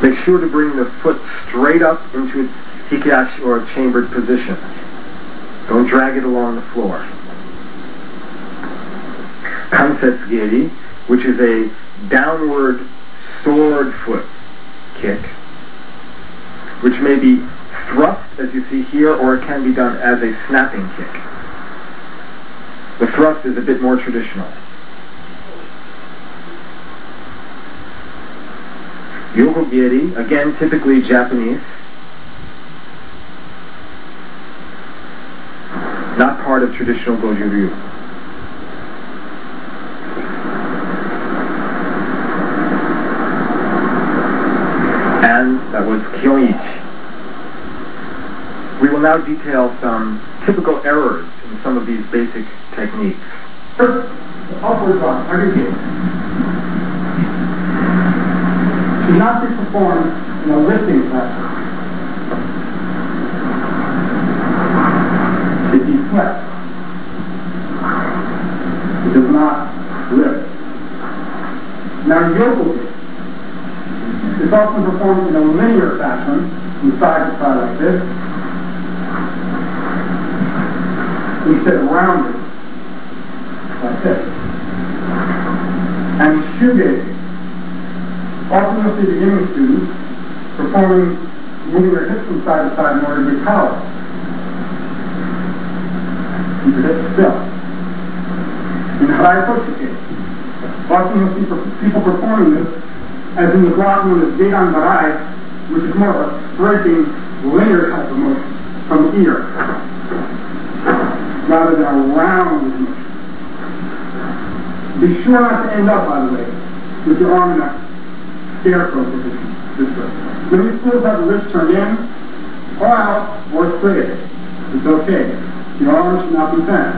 Make sure to bring the foot straight up into its hikiashi or chambered position. Don't drag it along the floor. Kansetsugeri, which is a downward sword foot kick, which may be thrust, as you see here, or it can be done as a snapping kick. The thrust is a bit more traditional. Yokogeri, again typically Japanese, not part of traditional goju-ryu. And that was Kyoichi. We will now detail some typical errors in some of these basic techniques.
First, the upward drop, agagiri, should not be performed in a lifting fashion. It deflects. It does not lift. Now, yokogiri is often performed in a linear fashion, from side to side like this, instead of rounded, like this. And shugeki, often you'll see beginning students moving their hips from side to side in order to get power. Keep your hips still. In harai koshike, often you'll see people performing this as in the block known as Gegan Barai, which is more of a striking, linear type of motion from the ear, rather than a round motion. Be sure not to end up, by the way, with your arm in a scarecrow position, this way. When these schools have the wrist turned in, or out, or straight, it's okay. Your arm should not be bent.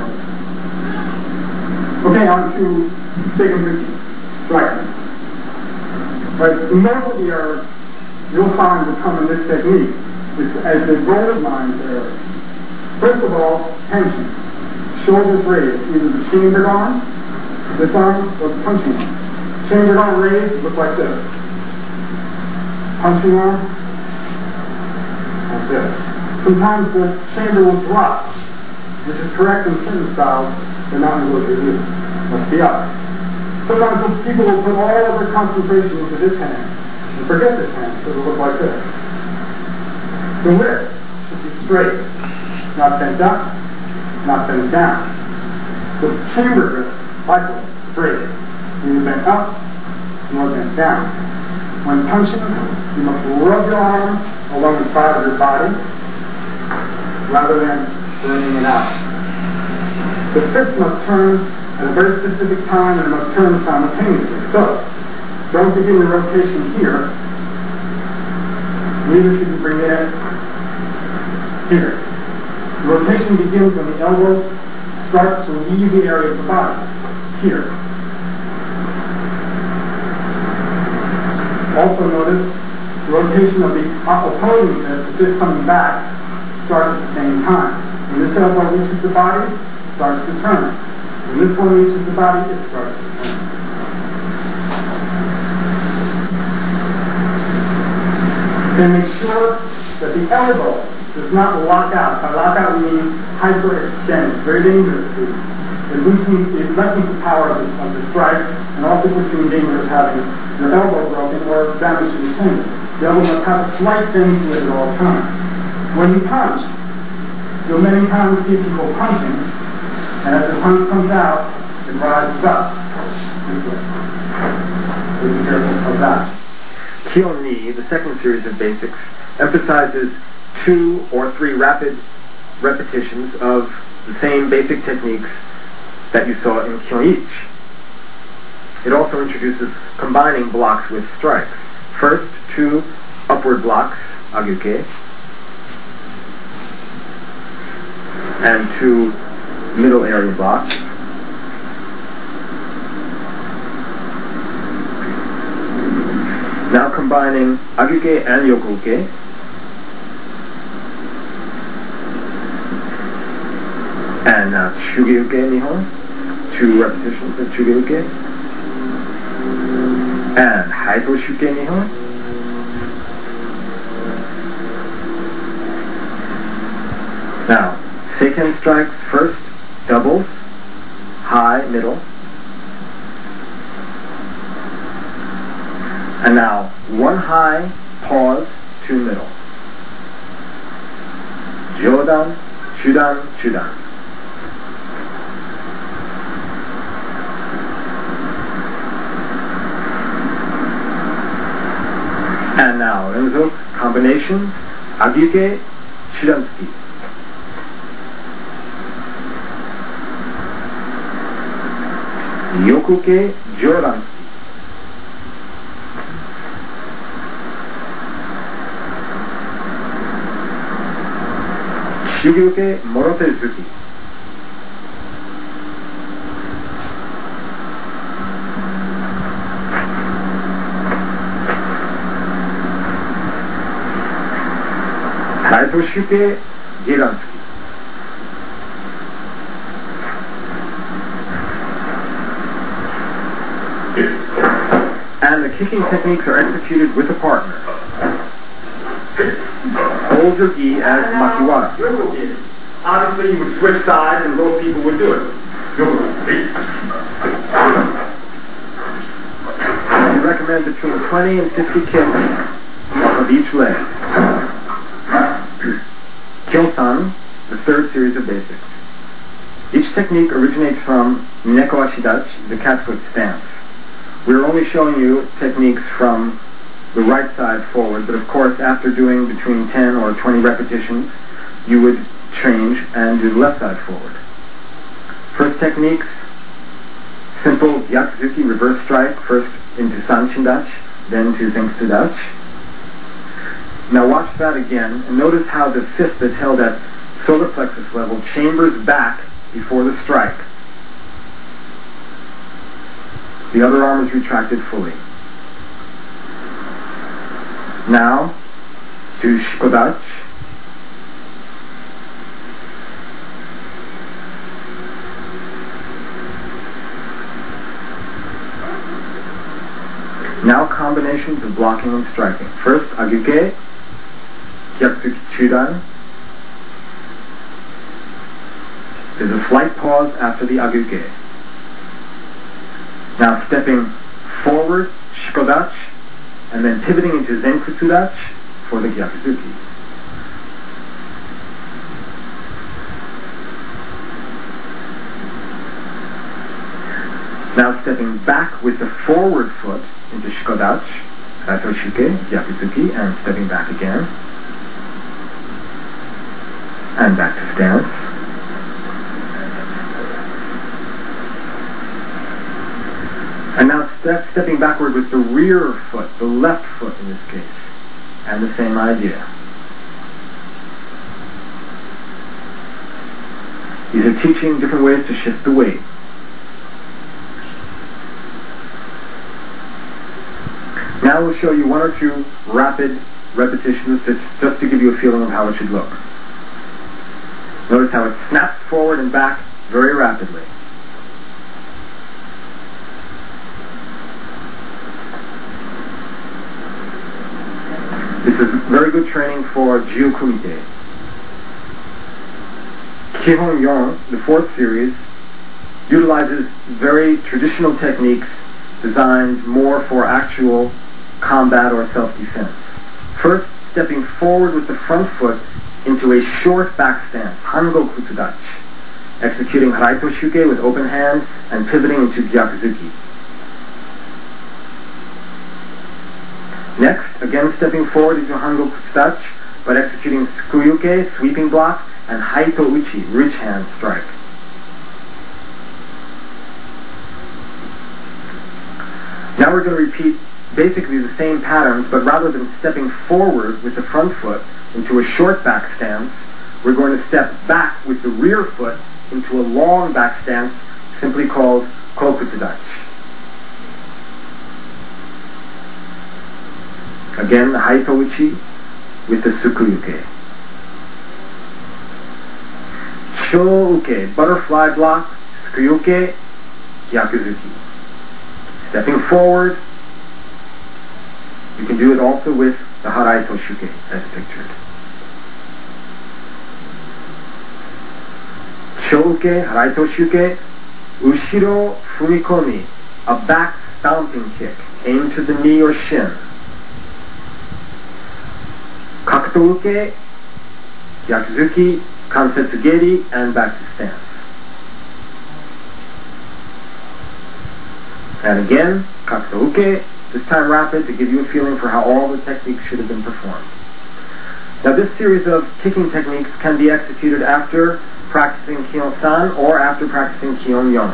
Okay, on to Seiken striking. But most of the errors you'll find will come in this technique. It's as the gold mine errors. First of all, tension. Shoulders raised, either the chambered arm, this arm, or the punching arm. Chambered arm raised, look like this. Punching arm, like this. Sometimes the chamber will drop, which is correct in certain styles, but not in what they do. Must be up. Sometimes people will put all of their concentration into this hand and forget this hand, so it'll look like this. The wrist should be straight, not bent up, not bent down. The chambered wrist, likewise, straight, neither bent up nor bent down. When punching, you must rub your arm along the side of your body rather than burning it out. The fist must turn at a very specific time and it must turn simultaneously. So, don't begin your rotation here. Neither should you bring it in here. The rotation begins when the elbow starts to leave the area of the body. Here. Also notice the rotation of the opposing fist, the fist coming back, starts at the same time. When this elbow reaches the body, it starts to turn. When this one reaches the body, it starts to turn. Then make sure that the elbow does not lock out. By lock out, we mean hyperextend. It's very dangerous. It lessens the power of the strike and also puts you in danger of having your elbow broken or damage to the tendon. The elbow must have a slight bend to it at all times. When you punch, you'll many times see people punching, and as the punch comes out, it rises up this way. So be careful of that.
Kyo-ni, the second series of basics, emphasizes 2 or 3 rapid repetitions of the same basic techniques that you saw in Kyo-ichi. It also introduces combining blocks with strikes. First, 2 upward blocks, agyuke, and 2 middle area blocks. Now combining agyuke and yokuke. And now chugeuke nihon, 2 repetitions of chugeuke. And haito shuke nihon. Now, seiken strikes first, doubles, high, middle. And now, 1 high, pause, 2 middle. Jodan, chudan, chudan. And now, Renzo, combinations, agyuke, chudansuki. Yokuke, jodansuki. Shugeuke, morotezuki. Haitoshuke, geransuki. And the kicking techniques are executed with a partner. Hold your gi as makiwara. Obviously, you would switch sides and both people would do it. We recommend between 20 and 50 kicks of each leg. Kyo-san, the third series of basics. Each technique originates from neko ashidachi, the cat foot stance. We're only showing you techniques from the right side forward, but of course after doing between 10 or 20 repetitions, you would change and do the left side forward. First techniques, simple gyakuzuki, reverse strike, first into sanshindachi, then to zenkutsudachi. Now watch that again, and notice how the fist that's held at solar plexus level chambers back before the strike. The other arm is retracted fully. Now, to shikodachi. Now combinations of blocking and striking. First, agyuke, gyakuzuki chudan. There's a slight pause after the agyuke. Now stepping forward, shikodachi, and then pivoting into zenkutsudachi for the gyakuzuki. Now stepping back with the forward foot into shikodachi, Raitoshuke, Gyakuzuki, and stepping back again. And back to stance. And now stepping backward with the rear foot, the left foot in this case. And the same idea. These are teaching different ways to shift the weight. Now we'll show you one or two rapid repetitions just to give you a feeling of how it should look. Notice how it snaps forward and back very rapidly. This is very good training for Jiu-Kumite. Kihon Yon, the fourth series, utilizes very traditional techniques designed more for actual combat or self-defense. First, stepping forward with the front foot into a short back stance, Hango Kutsudachi, executing Haraito Shuke with open hand and pivoting into Gyakuzuki. Next, again stepping forward into Hango Kutsudachi, but executing Tsukuyuke, sweeping block, and Haito Uchi, ridge hand strike. Now we're going to repeat basically the same patterns, but rather than stepping forward with the front foot into a short back stance, we're going to step back with the rear foot into a long back stance, simply called Kokutsudachi. Again, the Haito Uchi with the Tsukuyuke. Shouke, butterfly block, Tsukuyuke, Gyakuzuki. Stepping forward, you can do it also with the Haraito Shuke as pictured. Shouke, Haraito Shuke, Ushiro Fumikomi, a back stomping kick, aimed to the knee or shin. Kakuto Uke, Gyakuzuki, Kansetsu Geri, and back to stance. And again, Kakuto Uke, this time rapid to give you a feeling for how all the techniques should have been performed. Now this series of kicking techniques can be executed after practicing Kion-san or after practicing Kion-yon.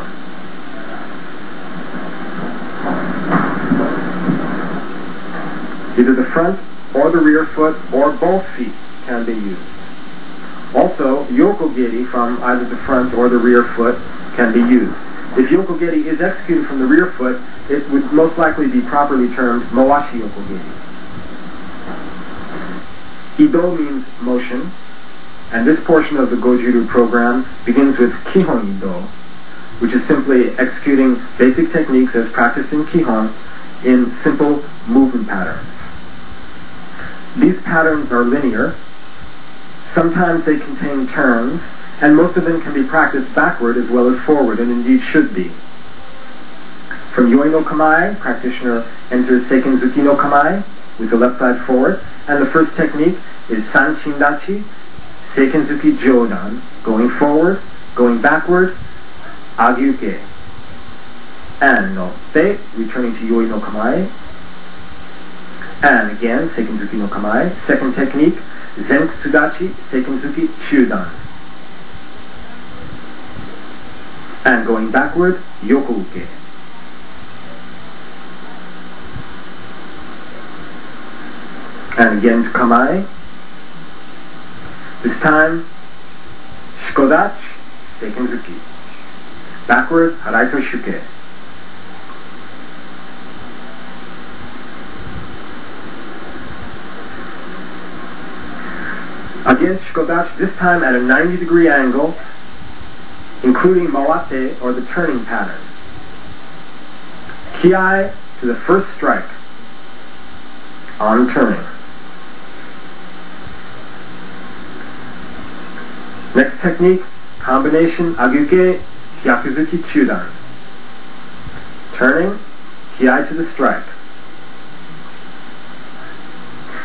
Either the front or the rear foot or both feet can be used. Also, Yoko-geri from either the front or the rear foot can be used. If Yoko-geri is executed from the rear foot, it would most likely be properly termed Mowashi Yoko-geri. Ido means motion, and this portion of the Goju-ryu program begins with Kihon Ido, which is simply executing basic techniques as practiced in Kihon in simple movement patterns. These patterns are linear. Sometimes they contain turns, and most of them can be practiced backward as well as forward, and indeed should be. From Yoi no Kamae, practitioner enters Seikenzuki no Kamae with the left side forward, and the first technique is Sanshindachi, Seikenzuki Jodan, going forward, going backward, Agyuke, and Notte, returning to Yoi no Kamae, and again Seikenzuki no Kamae. Second technique, Zenkutsudachi, Seikenzuki Chudan. And going backward, Yoko-uke. And again to Kamae. This time, Shikodachi, Seikenzuki. Backward, Haraito Shuke. Again, Shikodachi, this time at a 90-degree angle, including Mawate, or the turning pattern. Kiai to the first strike, on turning. Next technique, combination Agyuke, Hyakuzuki Chudan. Turning, Kiai to the strike.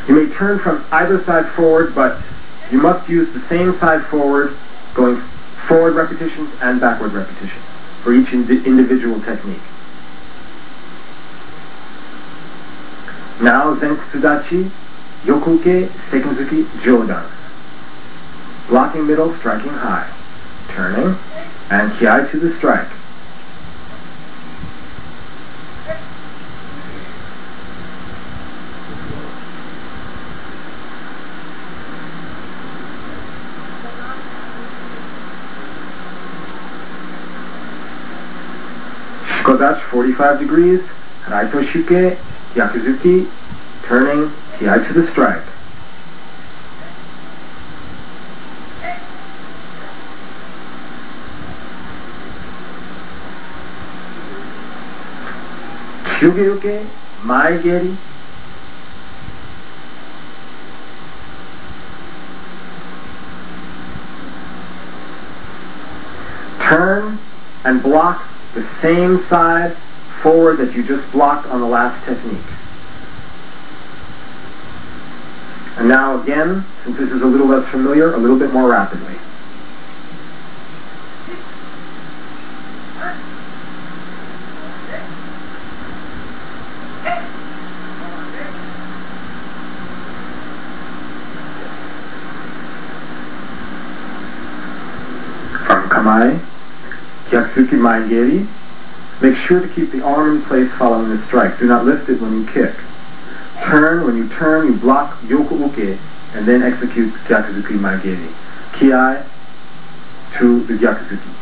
You may turn from either side forward, but you must use the same side forward, going forward repetitions and backward repetitions. For for each individual technique. Now, Zenkutsudachi, Yokuke, Sekinzuki, Jodan. Blocking middle, striking high. Turning, and Kiai to the strike. Shikodachi, 45 degrees. Raito Shuke, Yakuzuki, turning, Kiai to the strike. Shugeuke, Maegeri. Turn and block the same side forward that you just blocked on the last technique. And now again, since this is a little less familiar, a little bit more rapidly. From Kamae, Gyatsuki Maegeri. Make sure to keep the arm in place following the strike. Do not lift it when you kick. Turn, when you turn, you block Yoku Uke, and then execute Gyakuzuki Maegeri. Kiai to the Gyakuzuki.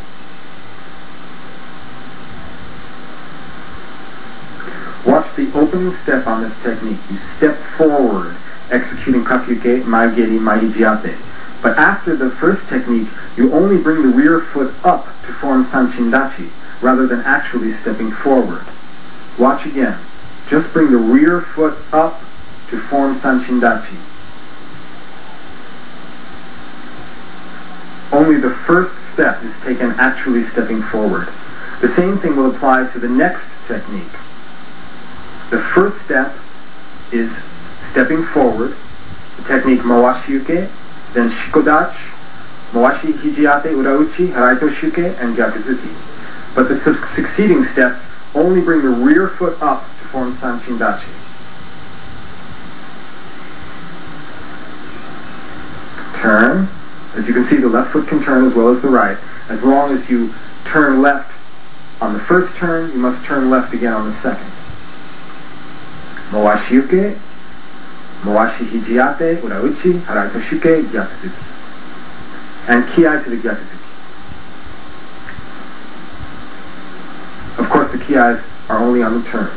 Watch the opening step on this technique. You step forward, executing Kakyuke, Maegeri, Maijiate. But after the first technique, you only bring the rear foot up to form Sanshindachi, rather than actually stepping forward. Watch again. Just bring the rear foot up to form Sanshindachi. Only the first step is taken actually stepping forward. The same thing will apply to the next technique. The first step is stepping forward, the technique Mawashi-uke, then Shikodachi, Mawashi Hijiate Urauchi, Haraito Shuke, and Gyakuzuki. But the succeeding steps only bring the rear foot up to form Sanshindachi. Turn. As you can see, the left foot can turn as well as the right. As long as you turn left on the first turn, you must turn left again on the second. Mawashi-uke, Mawashi Hijiate, Urauchi, Haraito Shuke, Gyakuzuki. And Kiai to the Gyakuzuki. Of course, the Kiais are only on the turns.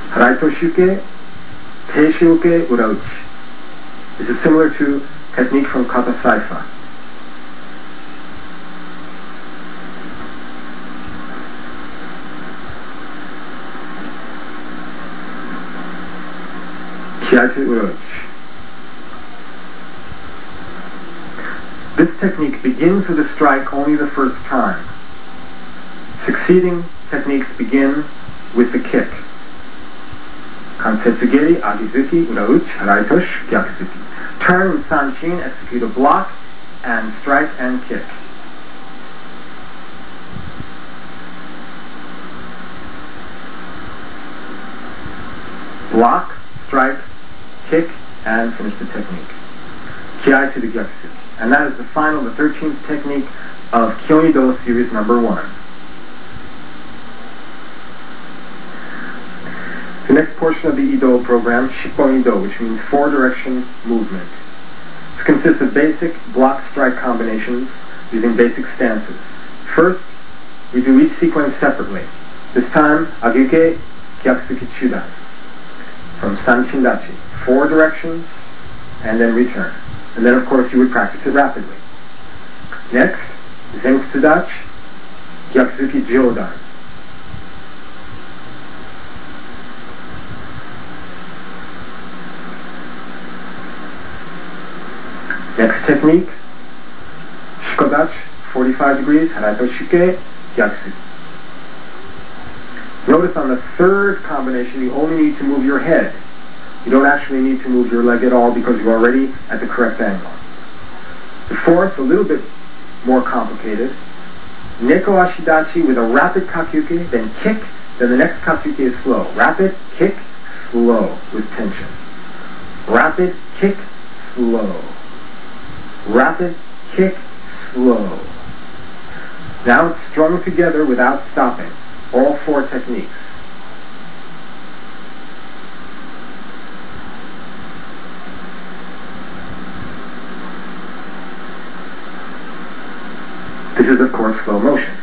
Haraito Shuke, Teishuke, Urauchi. This is similar to technique from Kata Saifa. Kiai to Urauchi. This technique begins with a strike only the first time. Succeeding techniques begin with the kick. Kansetsugeri, Agizuki, Urauchi, Haraitoshi, Gyakuzuki. Turn in Sanshin, execute a block, and strike and kick. Block, strike, kick, and finish the technique. Kiai to the Gyakuzuki. And that is the final, the 13th technique of Kyonido series number 1. The next portion of the Ido program, Shippon-Ido, which means 4-direction movement. This consists of basic block-strike combinations using basic stances. First, we do each sequence separately. This time, Agyuke, Gyakuzuki Chudan. From Sanshindachi. 4 directions, and then return. And then, of course, you would practice it rapidly. Next, Zenkutsudachi, Gyakuzuki Jodan. Next technique, Shikodachi, 45 degrees, Haraito Shuke, Gyakuzuki. Notice on the third combination, you only need to move your head. You don't actually need to move your leg at all because you're already at the correct angle. The fourth, a little bit more complicated. Neko ashidachi with a rapid kakyuke, then kick, then the next kakyuke is slow. Rapid, kick, slow with tension. Rapid, kick, slow. Rapid, kick, slow. Now it's strung together without stopping. All 4 techniques. This is, of course, slow motion.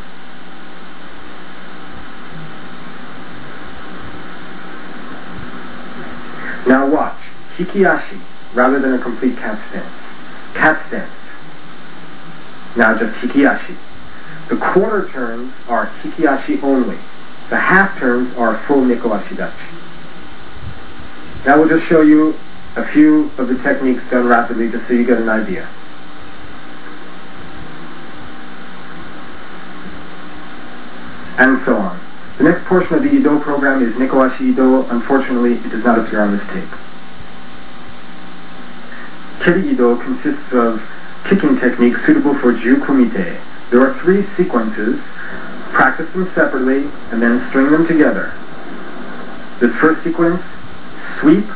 Now watch. Hikiashi, rather than a complete cat stance. Cat stance. Now just hikiashi. The quarter turns are hikiashi only. The half turns are full neko ashidachi. Now we'll just show you a few of the techniques done rapidly just so you get an idea. And so on. The next portion of the Ido program is Neko Ashi Ido. Unfortunately, it does not appear on this tape. Keri Ido consists of kicking techniques suitable for Ju Kumite. There are 3 sequences. Practice them separately and then string them together. This first sequence, sweep,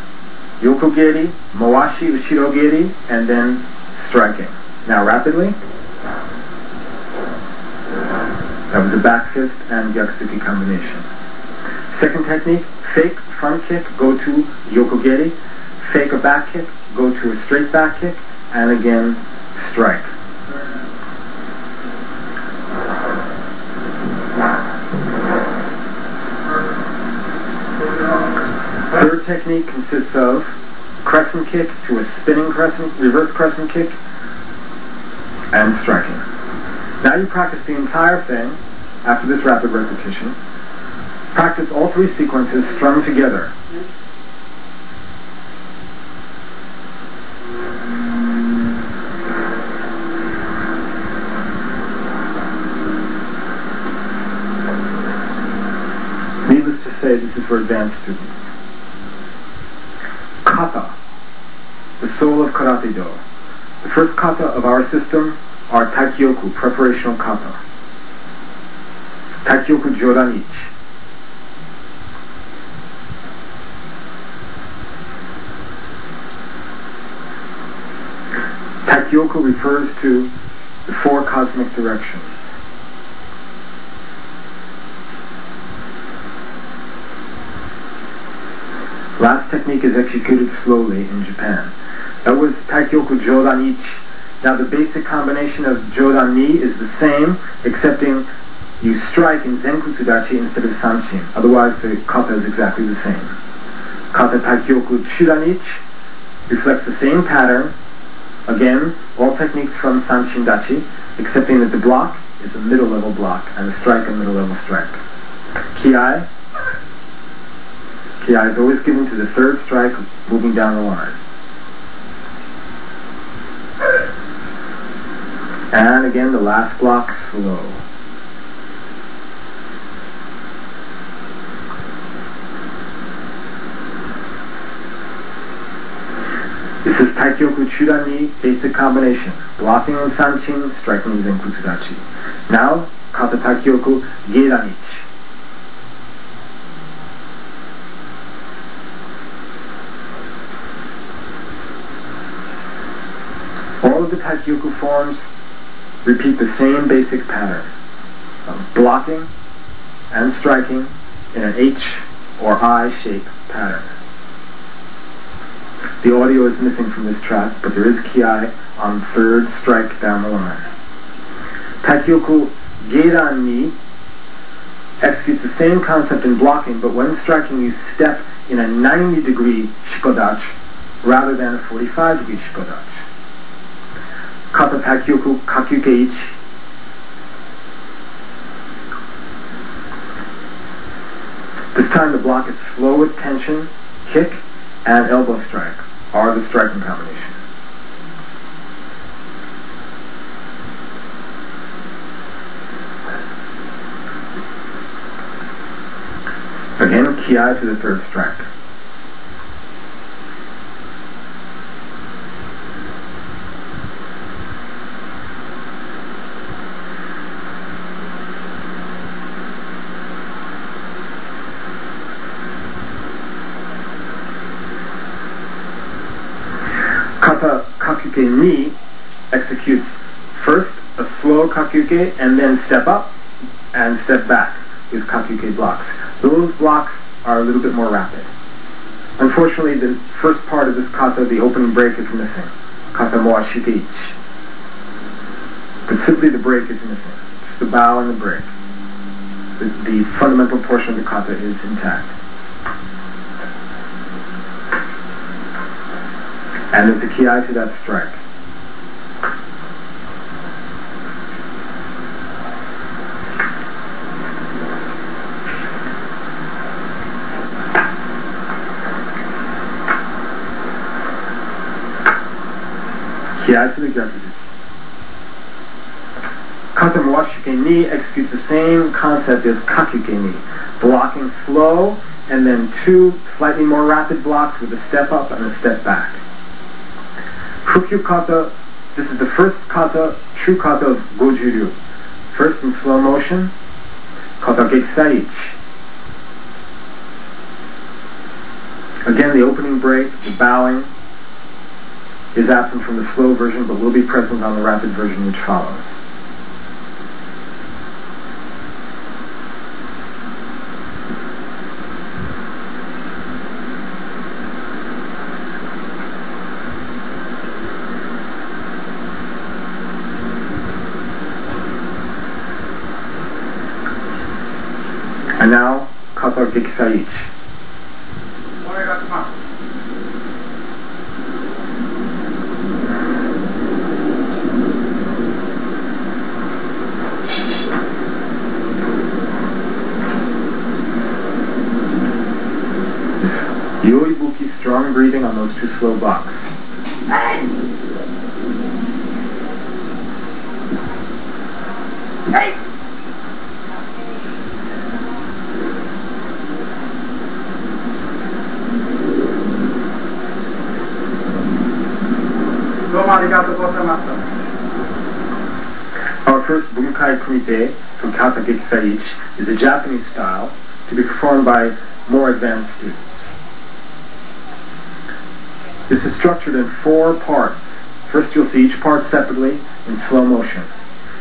yokogeri, moashi, uchirogeri, and then striking. Now rapidly. That was a back fist and yakusuki combination. Second technique, fake front kick, go to yokogeri, fake a back kick, go to a straight back kick, and again strike. Third technique consists of crescent kick to a spinning crescent, reverse crescent kick, and striking. Now you practice the entire thing after this rapid repetition. Practice all 3 sequences strung together. Needless to say, this is for advanced students. Kata, the soul of Karate Do. The first kata of our system are Taikyoku, preparational kata. Taikyoku Jodan ichi. Taikyoku refers to the 4 cosmic directions. Last technique is executed slowly in Japan. That was Taikyoku Jodan ichi. Now the basic combination of Jodan ni is the same, excepting you strike in Zenkutsudachi instead of Sanshin. Otherwise the kata is exactly the same. Kata Taikyoku Chudan ichi reflects the same pattern. Again, all techniques from Sanshin Dachi, excepting that the block is a middle level block and the strike a middle level strike. Kiai. Kiai is always given to the 3rd strike moving down the line. And again, the last block, slow. This is Taikyoku Chudan ni, basic combination. Blocking in Sanshin, striking in Zenkutsudachi. Now, Kata Taikyoku Geidan ichi. All of the Taikyoku forms repeat the same basic pattern of blocking and striking in an H or I shape pattern. The audio is missing from this track, but there is kiai on 3rd strike down the line. Taikyoku Geidan ni executes the same concept in blocking, but when striking you step in a 90-degree shikodachi rather than a 45-degree shikodachi. Kata Taikyoku Kakyuke ichi. This time the block is slow with tension, kick, and elbow strike are the striking combination. Again, kiai to the 3rd strike. Kata kakyuke ni executes first a slow kakyuke and then step up and step back with kakyuke blocks. Those blocks are a little bit more rapid. Unfortunately, the first part of this kata, the opening break, is missing. Kata moashike ichi. But simply the break is missing. Just the bow and the break. The fundamental portion of the kata is intact. And there's a kiai to that strike. Kiai to the gyakuzu. Kata moashike ni executes the same concept as kakyuke ni, blocking slow and then two slightly more rapid blocks with a step up and a step back. Fukyu kata, this is the first kata, true kata of Gojuryu. First in slow motion, kata gekisaichi. Again, the opening break, the bowing, is absent from the slow version but will be present on the rapid version which follows. And now, kata gekisaichi. Yoibuki, strong breathing on those two slow blocks. Hey! Hey! Our first bunkai kumite from Kata gekisaichi is a Japanese style to be performed by more advanced students. This is structured in 4 parts. First you'll see each part separately in slow motion.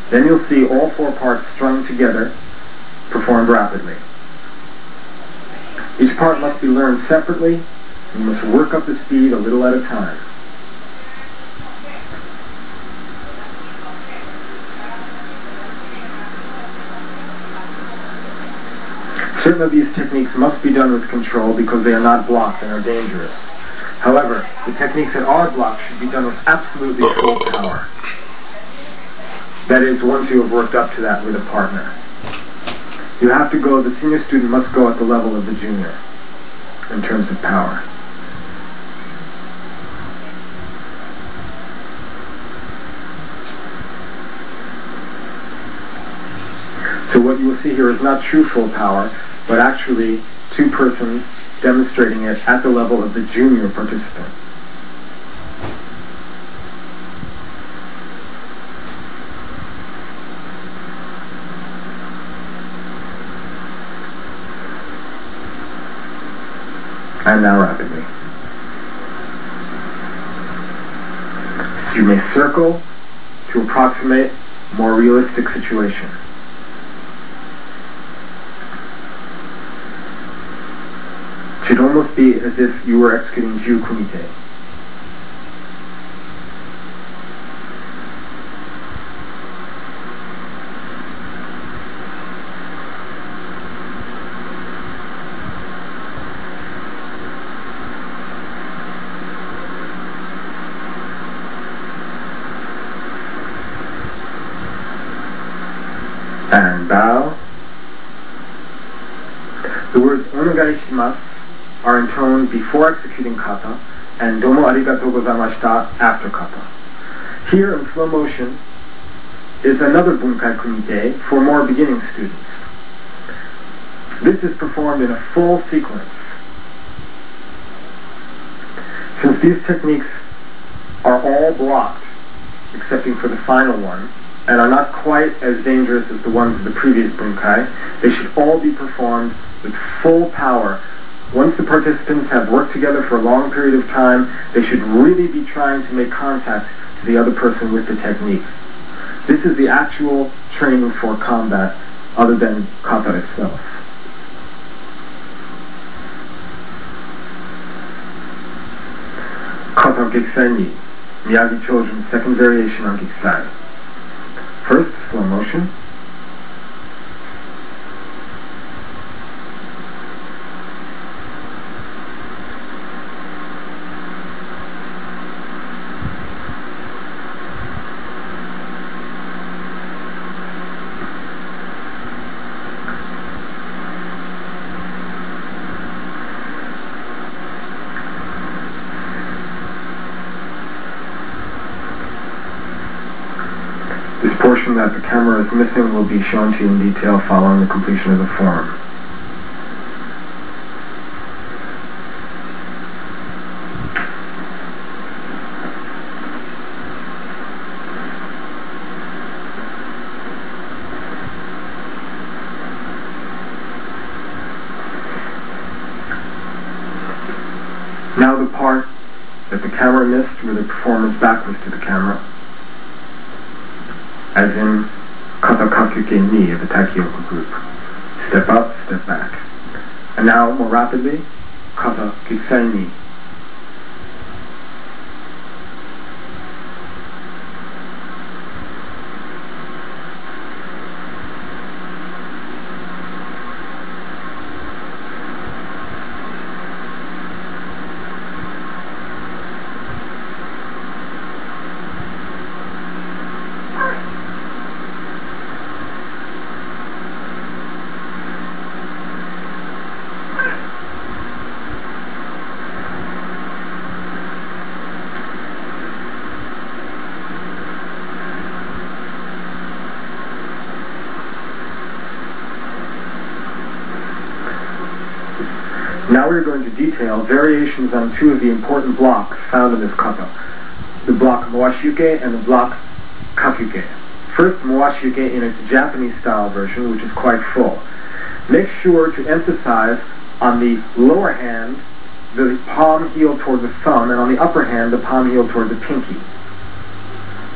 Then you'll see all 4 parts strung together, performed rapidly. Each part must be learned separately, and you must work up the speed a little at a time. Certain of these techniques must be done with control because they are not blocked and are dangerous. However, the techniques that are blocked should be done with absolutely full power. That is, once you have worked up to that with a partner. You have to go, the senior student must go at the level of the junior in terms of power. So what you will see here is not true full power, but actually 2 persons demonstrating it at the level of the junior participant. And now rapidly. So you may circle to approximate a more realistic situation. It should almost be as if you were executing Jiu Kumite. And bow. The words onegai shimasu are intoned before executing kata, and domo arigatou gozaimashita after kata. Here in slow motion is another bunkai kumite for more beginning students. This is performed in a full sequence. Since these techniques are all blocked, excepting for the final one, and are not quite as dangerous as the ones of the previous bunkai, they should all be performed with full power Once the participants have worked together for a long period of time, they should really be trying to make contact to the other person with the technique. This is the actual training for combat, other than kata itself. Kata Giksai ni, Miyagi Children's second variation on Giksai. First, slow motion. This portion that the camera is missing will be shown to you in detail following the completion of the form. Now the part that the camera missed where the performer's back was to the camera, as in Kata Kakyuke ni of the Taikyoku group. Step up, step back. And now, more rapidly, Kata Giksai ni. Now we're going to detail variations on two of the important blocks found in this kata. The block Moashuke and the block Kakyuke. First, Moashuke in its Japanese style version, which is quite full. Make sure to emphasize on the lower hand, the palm heel toward the thumb, and on the upper hand, the palm heel toward the pinky.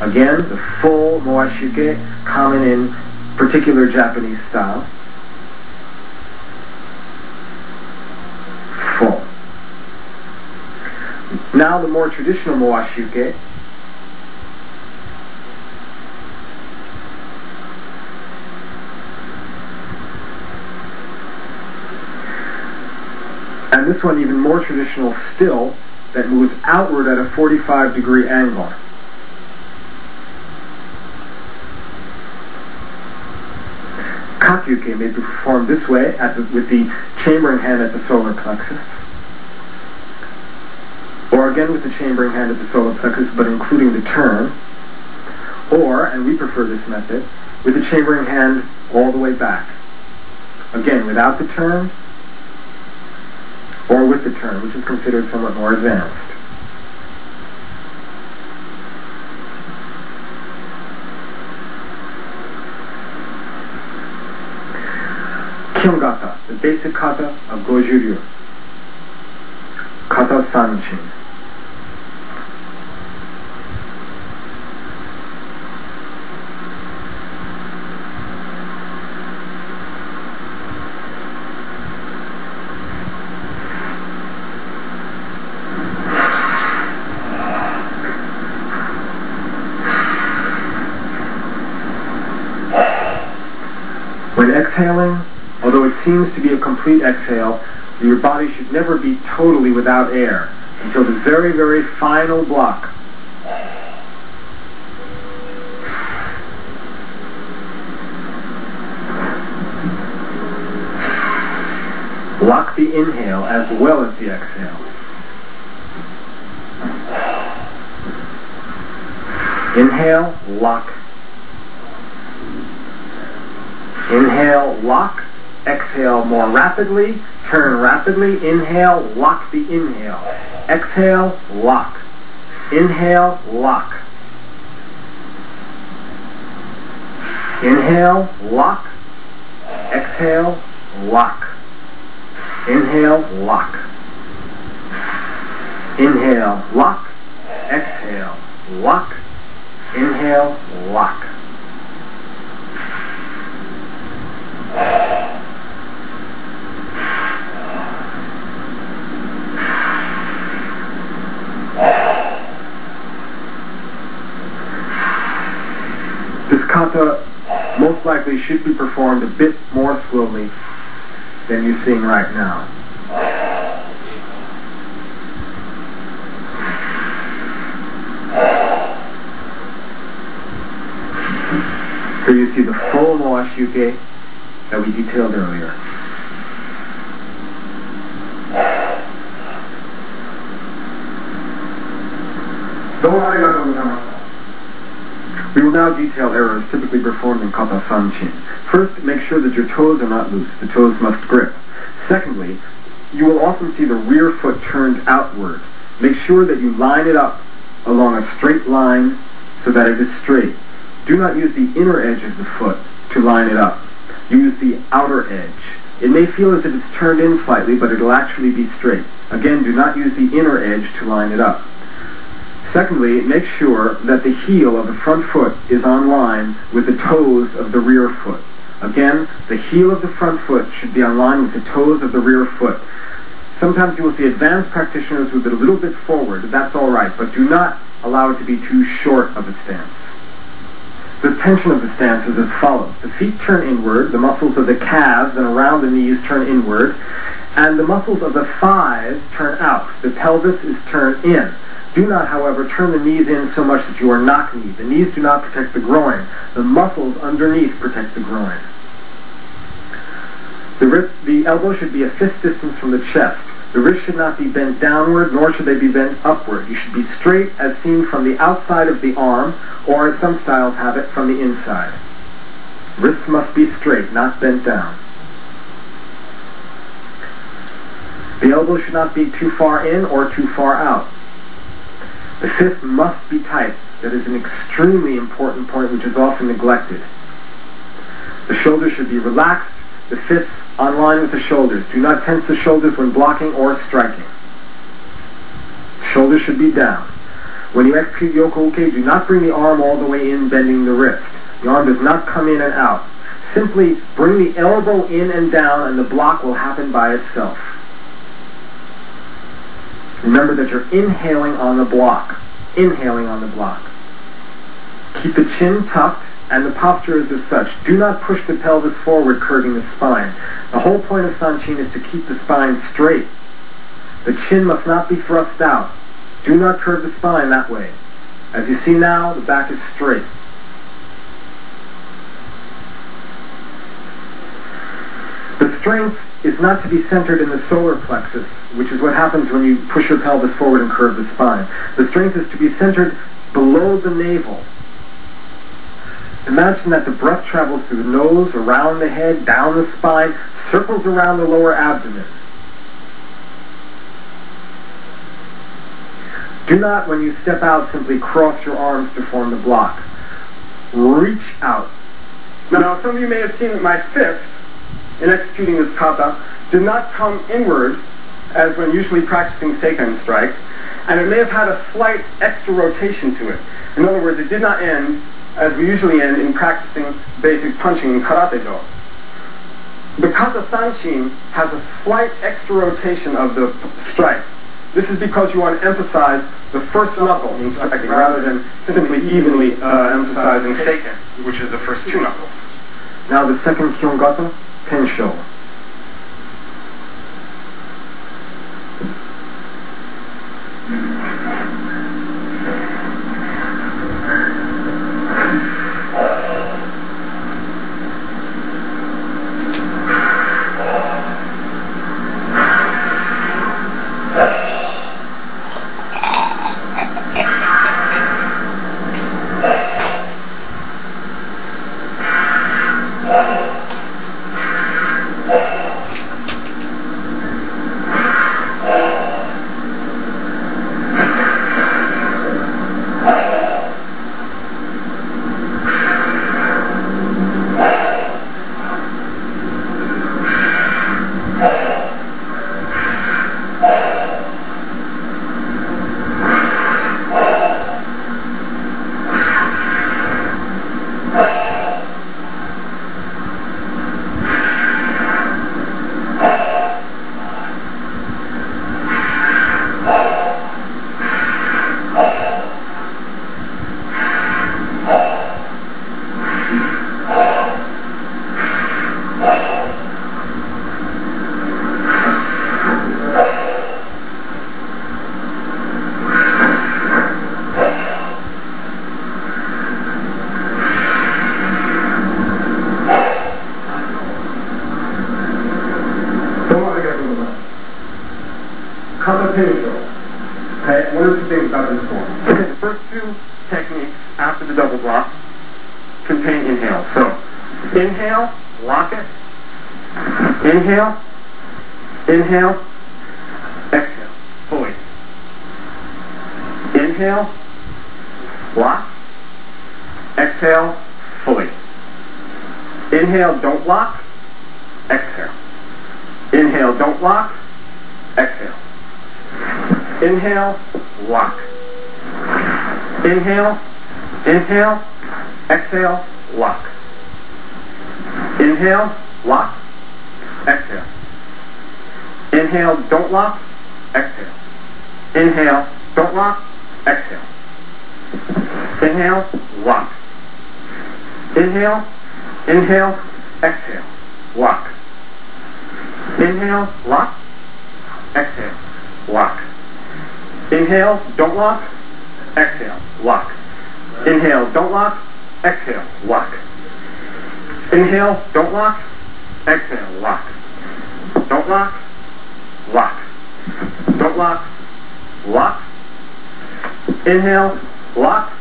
Again, the full Moashuke, common in particular Japanese style. Full. Now the more traditional Moashuke. And this one even more traditional still, that moves outward at a 45-degree angle. Kakyuke may be performed this way with the chambering hand at the solar plexus, or again with the chambering hand at the solar plexus but including the turn, or, and we prefer this method, with the chambering hand all the way back. Again, without the turn, or with the turn, which is considered somewhat more advanced. Kyongata, the basic kata of Goju-ryu. Kata Sanchin. When exhaling, although it seems to be a complete exhale, your body should never be totally without air until the very, very final block. Lock the inhale as well as the exhale. Inhale, lock. Inhale, lock. Exhale more rapidly. Turn rapidly. Inhale, lock the inhale. Exhale, lock. Inhale, lock. Inhale, lock. Exhale, lock. Inhale, lock. Inhale, lock. Exhale, lock. Inhale, lock. This kata most likely should be performed a bit more slowly than you're seeing right now. Here you see the full moashuke that we detailed earlier. We will now detail errors typically performed in kata sanchin. First, make sure that your toes are not loose. The toes must grip. Secondly, you will often see the rear foot turned outward. Make sure that you line it up along a straight line so that it is straight. Do not use the inner edge of the foot to line it up. Use the outer edge. It may feel as if it's turned in slightly, but it will actually be straight. Again, do not use the inner edge to line it up. Secondly, make sure that the heel of the front foot is on line with the toes of the rear foot. Again, the heel of the front foot should be on line with the toes of the rear foot. Sometimes you will see advanced practitioners with it a little bit forward. That's all right, but do not allow it to be too short of a stance. The tension of the stance is as follows. The feet turn inward, the muscles of the calves and around the knees turn inward, and the muscles of the thighs turn out. The pelvis is turned in. Do not, however, turn the knees in so much that you are knock-kneed. The knees do not protect the groin. The muscles underneath protect the groin. The elbow should be a fist distance from the chest. The wrists should not be bent downward, nor should they be bent upward. You should be straight as seen from the outside of the arm, or as some styles have it, from the inside. Wrists must be straight, not bent down. The elbow should not be too far in or too far out. The fist must be tight. That is an extremely important point which is often neglected. The shoulders should be relaxed, the fists on line with the shoulders. Do not tense the shoulders when blocking or striking. Shoulders should be down. When you execute yoko uke, do not bring the arm all the way in, bending the wrist. The arm does not come in and out. Simply bring the elbow in and down, and the block will happen by itself. Remember that you're inhaling on the block. Inhaling on the block. Keep the chin tucked, and the posture is as such. Do not push the pelvis forward, curving the spine. The whole point of sanchin is to keep the spine straight. The chin must not be thrust out. Do not curve the spine that way. As you see now, the back is straight. The strength is not to be centered in the solar plexus, which is what happens when you push your pelvis forward and curve the spine. The strength is to be centered below the navel. Imagine that the breath travels through the nose, around the head, down the spine, circles around the lower abdomen. Do not, when you step out, simply cross your arms to form the block. Reach out. Now, some of you may have seen that my fist, in executing this kata, did not come inward as when usually practicing seiken strike, and it may have had a slight extra rotation to it. In other words, it did not end as we usually end in practicing basic punching in karate-do. The kata sanchin has a slight extra rotation of the strike. This is because you want to emphasize the first knuckle in striking rather than simply evenly emphasizing seiken, which is the first two knuckles. Now the second kyongata, Tensho.
Kata tenshou. Okay, what are the things about this form?
Okay, the first two techniques after the double block contain inhale. So, inhale, lock it. Inhale, inhale, exhale, fully. Inhale, lock, exhale, fully. Inhale, don't lock, exhale. Inhale, don't lock, exhale. Inhale, lock. Inhale, inhale, exhale, lock. Inhale, lock, exhale. Inhale, don't lock, exhale. Inhale, don't lock, exhale. Inhale, lock. Inhale, inhale, exhale, lock. Inhale, lock, exhale, lock. Inhale, don't lock, exhale, lock. Inhale, don't lock, exhale, lock. Inhale, don't lock, exhale, lock. Don't lock, lock. Don't lock, lock. Inhale, lock,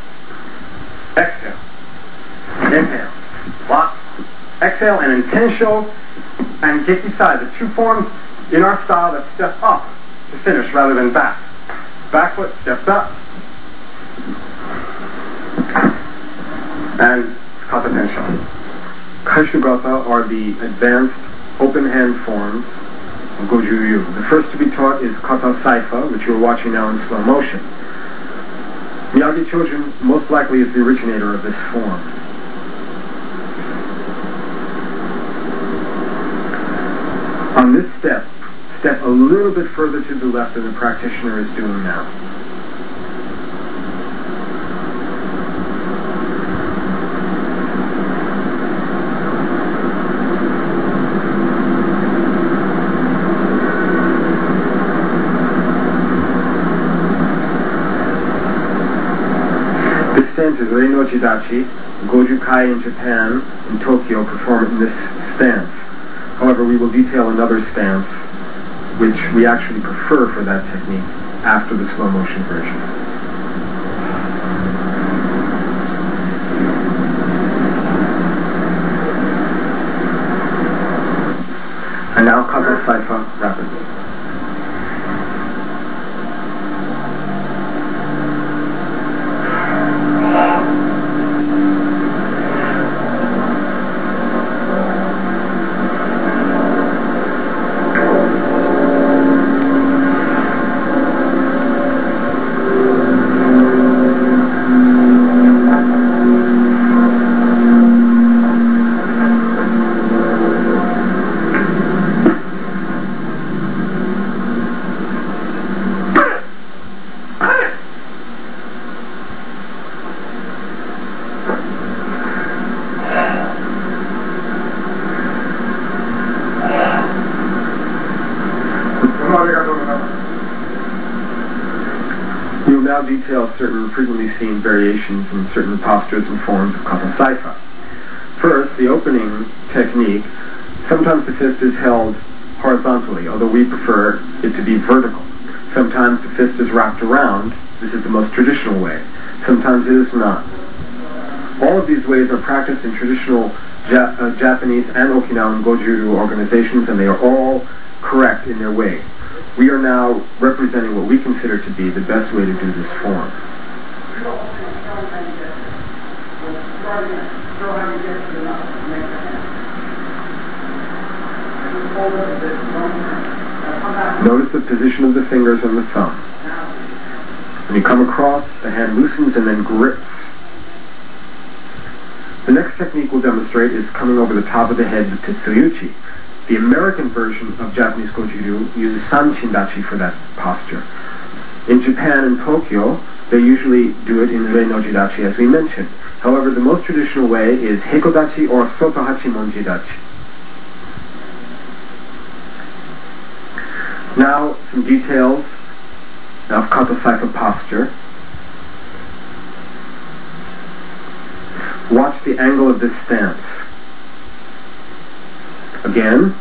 exhale. Inhale, lock, exhale, and in tenshou and gekisai, the two forms in our style that step up to finish rather than back. Back foot steps up, and kata tenshou. Kaishugata are the advanced open hand forms of Goju-ryu. The first to be taught is Kata Saifa, which you're watching now in slow motion. Miyagi Chojun most likely is the originator of this form. On this step, step a little bit further to the left than the practitioner is doing now. This stance is Rei no Jidachi. Goju Kai in Japan and Tokyo perform it in this stance. However, we will detail another stance, which we actually prefer for that technique, after the slow motion version. And now Kata Saifa rapidly. We will now detail certain frequently seen variations in certain postures and forms of Kata Saifa. First, the opening technique. Sometimes the fist is held horizontally, although we prefer it to be vertical. Sometimes the fist is wrapped around. This is the most traditional way. Sometimes it is not. All of these ways are practiced in traditional Japanese and Okinawan Goju-ryu organizations, and they are all correct in their way. We are now representing what we consider to be the best way to do this form. Notice the position of the fingers and the thumb. When you come across, the hand loosens and then grips. The next technique we'll demonstrate is coming over the top of the head with Tetsuyuchi. The American version of Japanese Goju-ryu uses Sanshindachi for that posture. In Japan and Tokyo, they usually do it in Rei no Jidachi, as we mentioned. However, the most traditional way is Heikodachi or Soto Hachimonjidachi. Now, some details of Kata Saifa posture. Watch the angle of this stance. Again.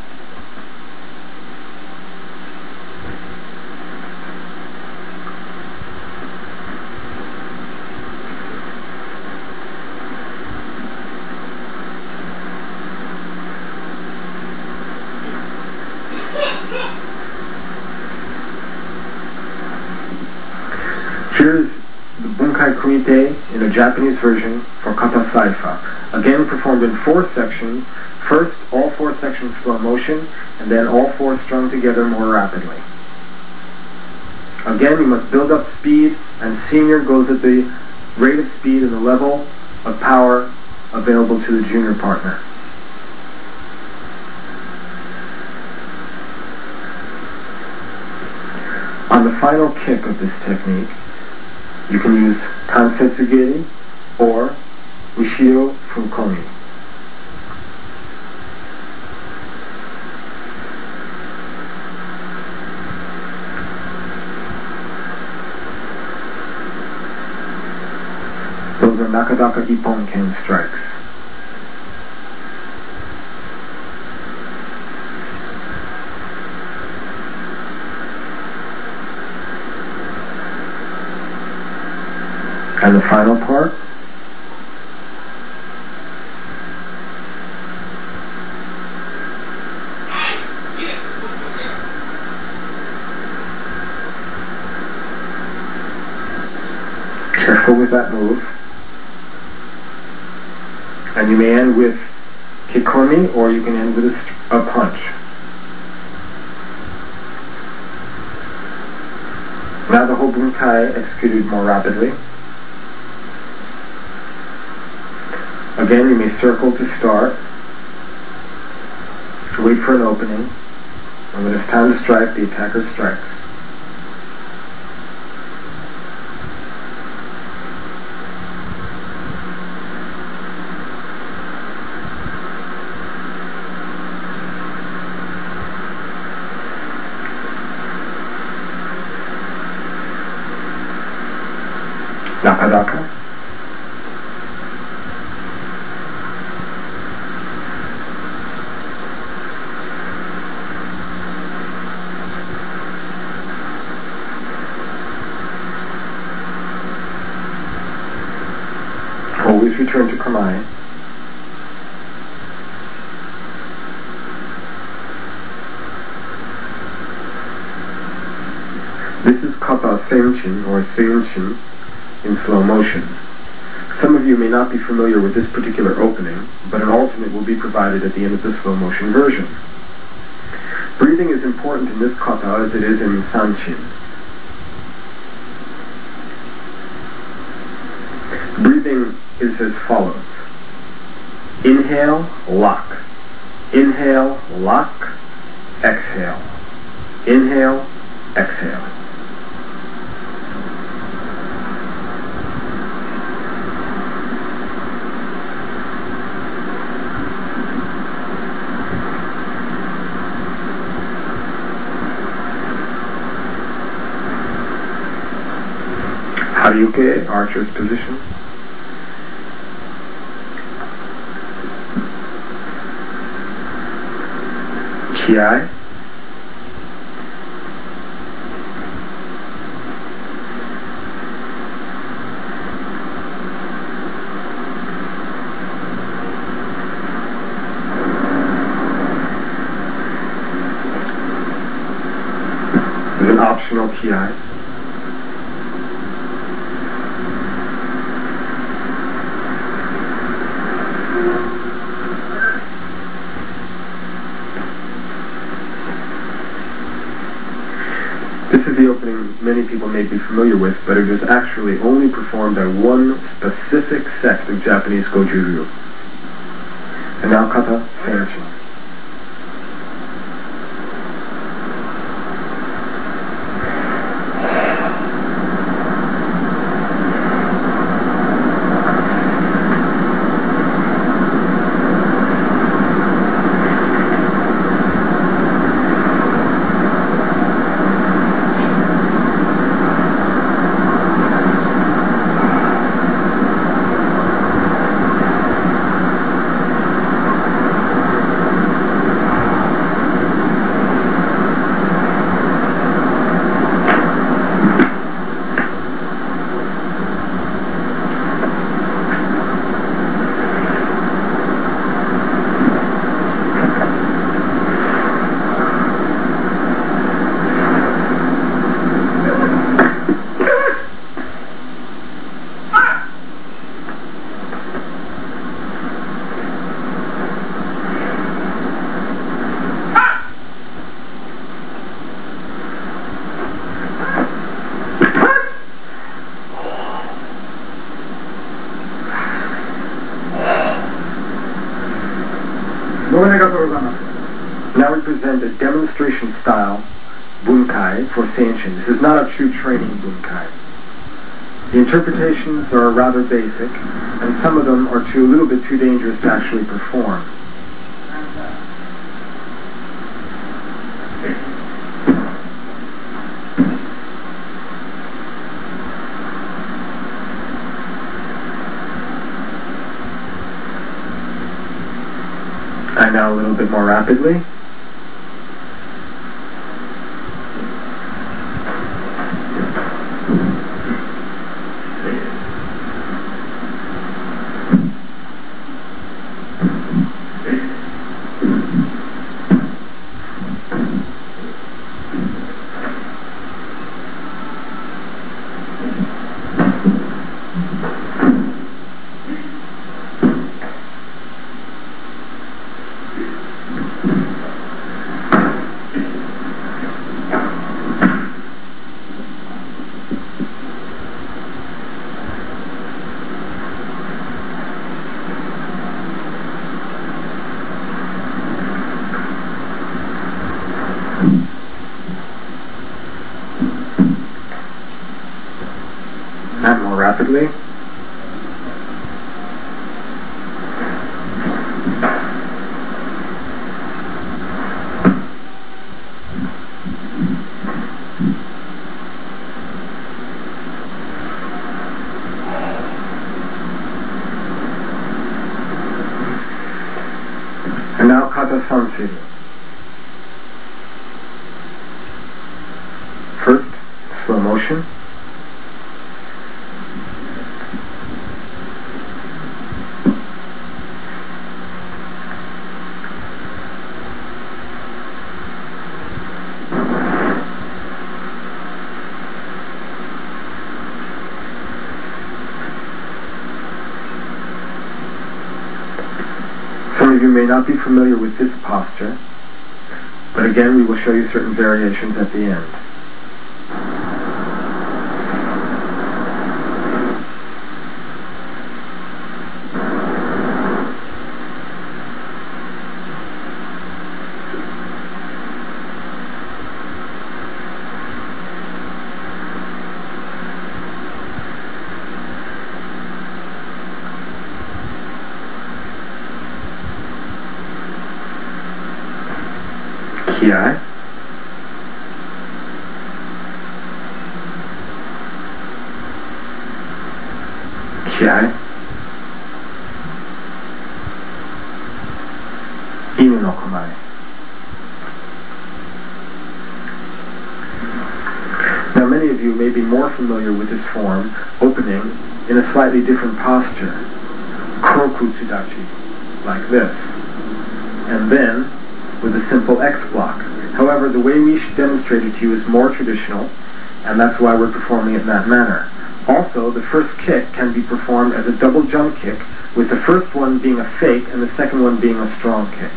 Here's the bunkai kumite in a Japanese version for Kata Saifa. Again performed in 4 sections. First, all 4 sections slow motion, and then all 4 strung together more rapidly. Again, you must build up speed, and senior goes at the rate of speed and the level of power available to the junior partner. On the final kick of this technique, you can use kansetsugeri or ushiro funkomi. Those are nakadaka ippon-ken strikes. And the final part, careful with that move. And you may end with kikomi, or you can end with a punch. Now the whole bunkai executed more rapidly. Again, you may circle to start, to wait for an opening, and when it's time to strike, the attacker strikes. Nakadaka. Always return to Kamae. This is Kata Senchin or Seinshin in slow motion. Some of you may not be familiar with this particular opening, but an alternate will be provided at the end of the slow motion version. Breathing is important in this kata as it is in Sanshin. Breathing is as follows. Inhale, lock. Inhale, lock. Exhale. Inhale, exhale. Haryuke, archer's position. Kiai. There's an optional kiai. This is the opening many people may be familiar with, but it is actually only performed by one specific sect of Japanese Goju-ryu. And now Kata Senchin. represent a demonstration style bunkai for Seinshin. This is not a true training bunkai. The interpretations are rather basic, and some of them are a little bit too dangerous to actually perform. And now a little bit more rapidly. And more rapidly. And now Kata Sansei. First, slow motion. Some of you may not be familiar with this posture, but again we will show you certain variations at the end. Kiai. Kiai. Inu no kamae. Now many of you may be more familiar with this form, opening in a slightly different posture. Kroku tsudachi, like this. And then with a simple X block. However, the way we demonstrated to you is more traditional, and that's why we're performing it in that manner. Also, the first kick can be performed as a double jump kick, with the first one being a fake and the second one being a strong kick.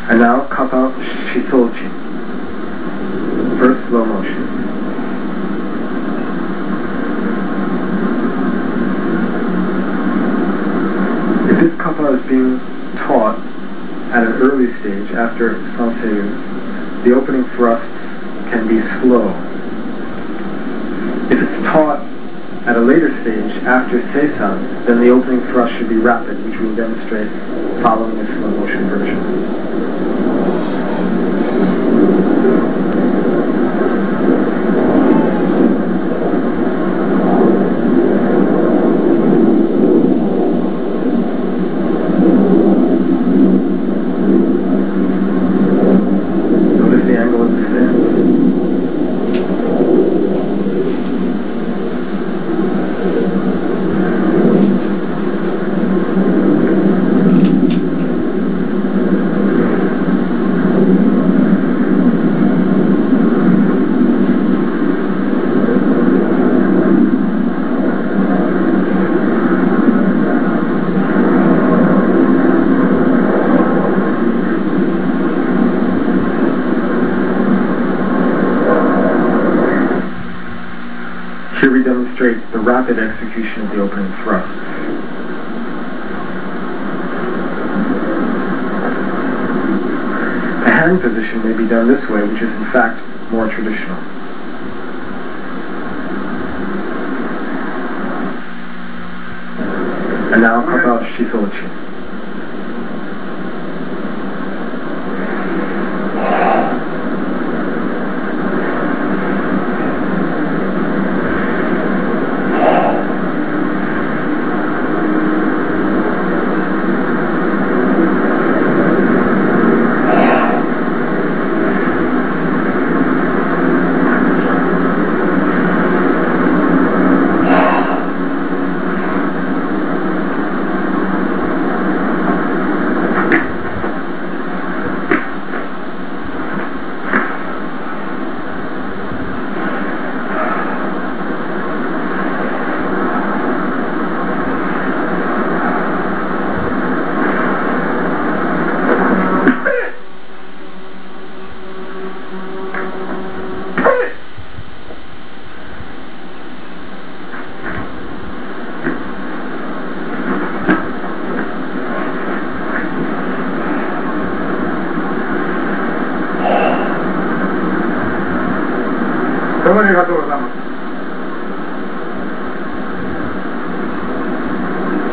And now Kata Shisoji. First slow motion. If this kata is being taught at an early stage after Sansei the opening thrusts can be slow. If it's taught at a later stage, after Seisan, then the opening thrust should be rapid, which we will demonstrate following a slow motion version. Notice the angle of the stance. Here we demonstrate the rapid execution of the opening thrusts. The hand position may be done this way, which is in fact more traditional. And now Kata Shisochi.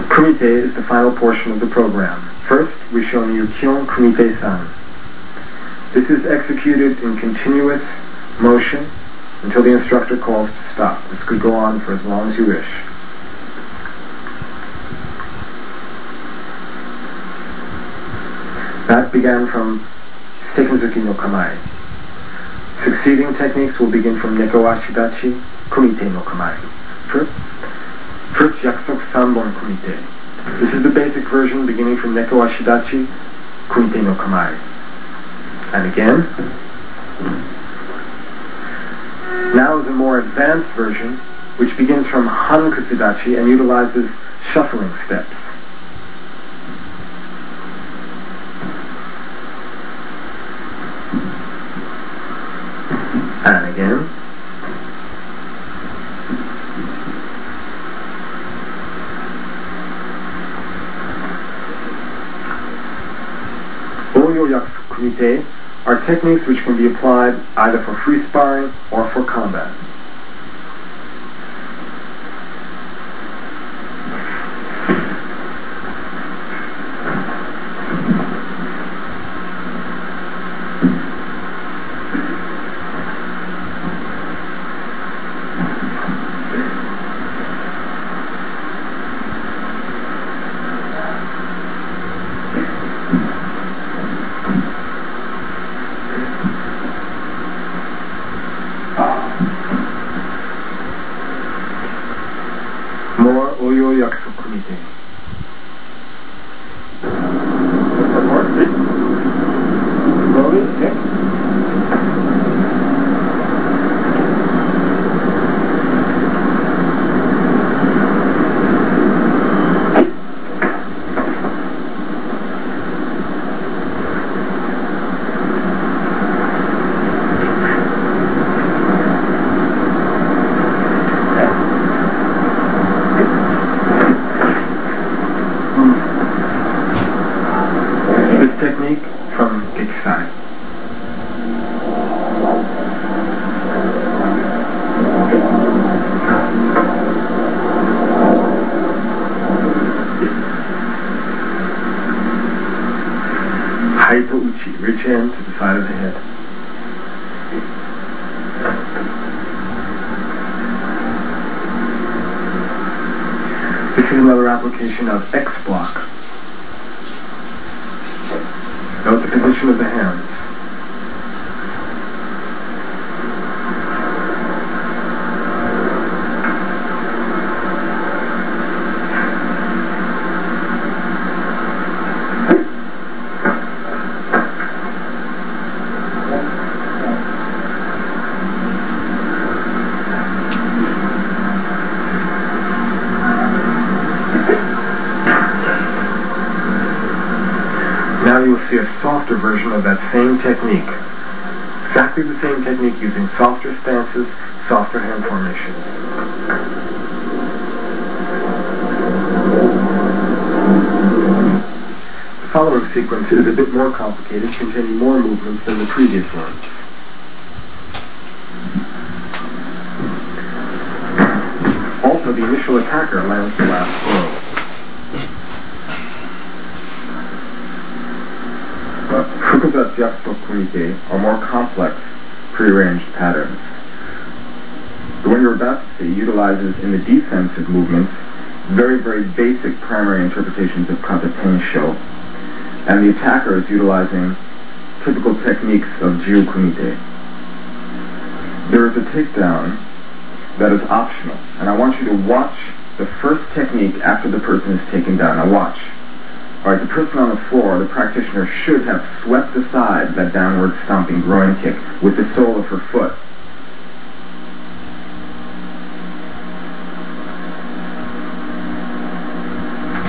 Kumite is the final portion of the program. First, we show you Kyon Kumite-san. This is executed in continuous motion until the instructor calls to stop. This could go on for as long as you wish. That began from Sekenzuki no Kamae. Succeeding techniques will begin from Neko Ashidachi, Kumite no Kamae. First, Yakusoku Sanbon Kumite. This is the basic version beginning from Neko Ashidachi, Kumite no Kamae. And again. Now is a more advanced version, which begins from Han Kutsudachi and utilizes shuffling steps. And again. Oyo Yakusoku Kumite are techniques which can be applied either for free sparring or for combat. More Oyo Yakusoku Kumite. Slowly, okay. side of the head. This is another application of X block. Note the position of the hands. Now you will see a softer version of that same technique. Exactly the same technique using softer stances, softer hand formations. The following sequence is a bit more complicated, containing more movements than the previous ones. Also, the initial attacker lands the last blow. Fukusatsu Yakuso Kumite are more complex, prearranged patterns. The one you're about to see utilizes, in the defensive movements, very, very basic primary interpretations of Kata Tensho, and the attacker is utilizing typical techniques of Jiu Kumite. There is a takedown that is optional, and I want you to watch the first technique after the person is taken down. Now watch. Alright, the person on the floor, the practitioner, should have swept aside that downward stomping groin kick with the sole of her foot.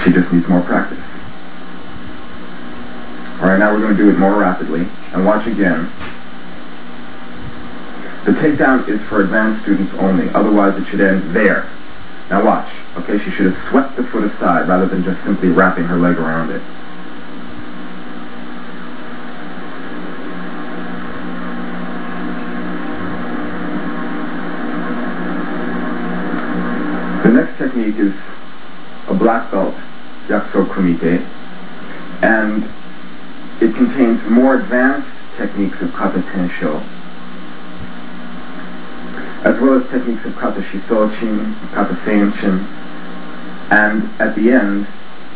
She just needs more practice. Alright, now we're going to do it more rapidly. And watch again. The takedown is for advanced students only, otherwise it should end there. Now watch. Okay, she should have swept the foot aside rather than just simply wrapping her leg around it. The next technique is a black belt, Yakuso Kumite, and it contains more advanced techniques of Kata Tensho, as well as techniques of Kata Shisochin, Kata Seinchin, and at the end,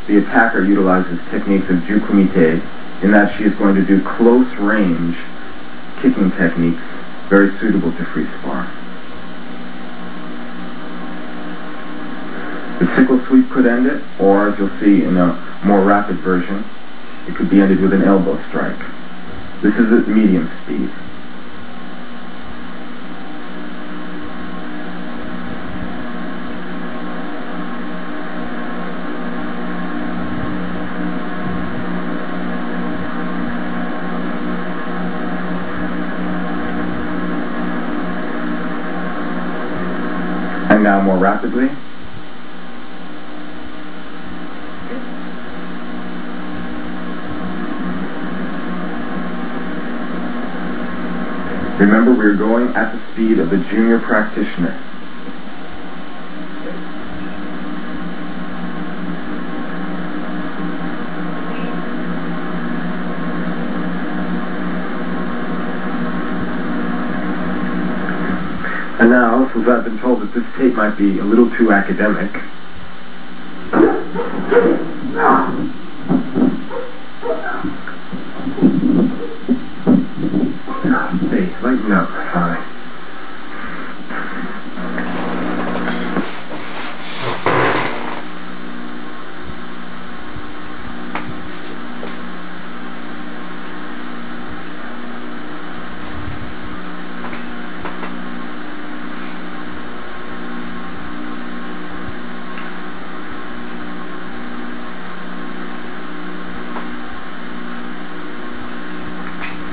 the attacker utilizes techniques of Jiu Kumite in that she is going to do close range kicking techniques very suitable to free sparring. The sickle sweep could end it, or as you'll see in a more rapid version, it could be ended with an elbow strike. This is at medium speed. And now more rapidly. Remember, we're going at the speed of the junior practitioner. And now, since I've been told that this tape might be a little too academic, hey, lighten up, sorry.